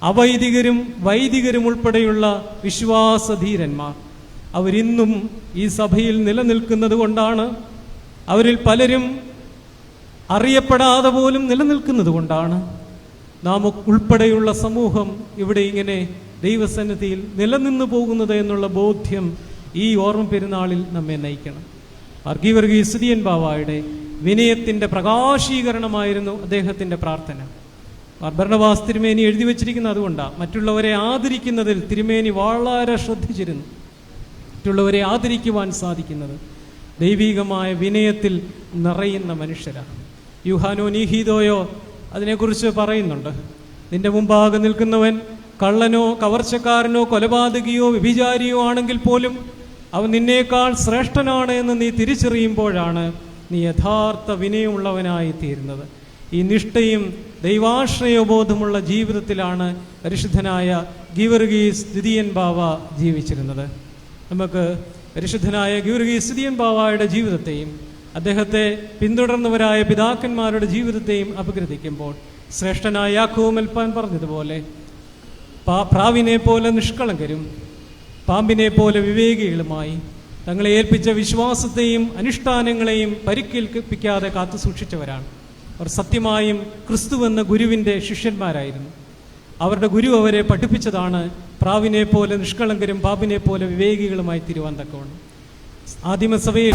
അവൈദികരും വൈദികരും ഉൾപ്പെടെയുള്ള വിശ്വാസധീരന്മാർ, അവരിന്നും ഈ സഭയിൽ നിലനിൽക്കുന്നത് കൊണ്ടാണ്, അവരിൽ പലരും അറിയപ്പെടാതെ പോലും നിലനിൽക്കുന്നത് കൊണ്ടാണ് നാം ഉൾപ്പെടെയുള്ള സമൂഹം ഇവിടെ ഇങ്ങനെ ദൈവസന്നിധിയിൽ നിലനിന്നു പോകുന്നത് എന്നുള്ള ബോധ്യം ഈ ഓർമ്മ പെരുന്നാളിൽ നമ്മെ നയിക്കണം. ഗീവർഗീസ് ദിയൻ ബാവയുടെ വിനയത്തിൻ്റെ പ്രകാശീകരണമായിരുന്നു അദ്ദേഹത്തിൻ്റെ പ്രാർത്ഥന. ബർണബാസ് തിരുമേനി എഴുതി വച്ചിരിക്കുന്നത് അതുകൊണ്ടാണ്. മറ്റുള്ളവരെ ആദരിക്കുന്നതിൽ തിരുമേനി വളരെ ശ്രദ്ധിച്ചിരുന്നു. മറ്റുള്ളവരെ ആദരിക്കുവാൻ സാധിക്കുന്നത് ദൈവികമായ വിനയത്തിൽ നിറയുന്ന മനുഷ്യരാണ്. യുഹാനോ നീഹീദോയോ അതിനെക്കുറിച്ച് പറയുന്നുണ്ട്. നിന്റെ മുമ്പാകെ നിൽക്കുന്നവൻ കള്ളനോ കവർച്ചക്കാരനോ കൊലപാതകിയോ വ്യഭിചാരിയോ ആണെങ്കിൽ പോലും അവൻ നിന്നേക്കാൾ ശ്രേഷ്ഠനാണ് എന്ന് നീ തിരിച്ചറിയുമ്പോഴാണ് നീ യഥാർത്ഥ വിനയമുള്ളവനായി തീരുന്നത്. ഈ നിഷ്ഠയും ദൈവാശ്രയബോധമുള്ള ജീവിതത്തിലാണ് പരിശുദ്ധനായ ഗീവർഗീസ് ദിയൻ ബാവ ജീവിച്ചിരുന്നത്. നമുക്ക് പരിശുദ്ധനായ ഗീവർഗീസ് ദിയൻ ബാവയുടെ ജീവിതത്തെയും അദ്ദേഹത്തെ പിന്തുടർന്നവരായ പിതാക്കന്മാരുടെ ജീവിതത്തെയും അപഗ്രഥിക്കുമ്പോൾ ശ്രേഷ്ഠനായ യാക്കോബ് മെൽപ്പാൻ പറഞ്ഞതുപോലെ പ്രാവിനെ പോലെ നിഷ്കളങ്കരും പാമ്പിനെ പോലെ വിവേകികളുമായി തങ്ങളെ ഏൽപ്പിച്ച വിശ്വാസത്തെയും അനുഷ്ഠാനങ്ങളെയും പരിക്കേൽപ്പിക്കാതെ കാത്തു സൂക്ഷിച്ചവരാണ്. അവർ സത്യമായും ക്രിസ്തുവെന്ന ഗുരുവിൻ്റെ ശിഷ്യന്മാരായിരുന്നു. അവരുടെ ഗുരു അവരെ പഠിപ്പിച്ചതാണ് പ്രാവിനെ പോലെ നിഷ്കളങ്കരും പാമ്പിനെ പോലെ വിവേകികളുമായി തീരുവാൻ തക്കവണ്ണം. ആദിമസഭയിൽ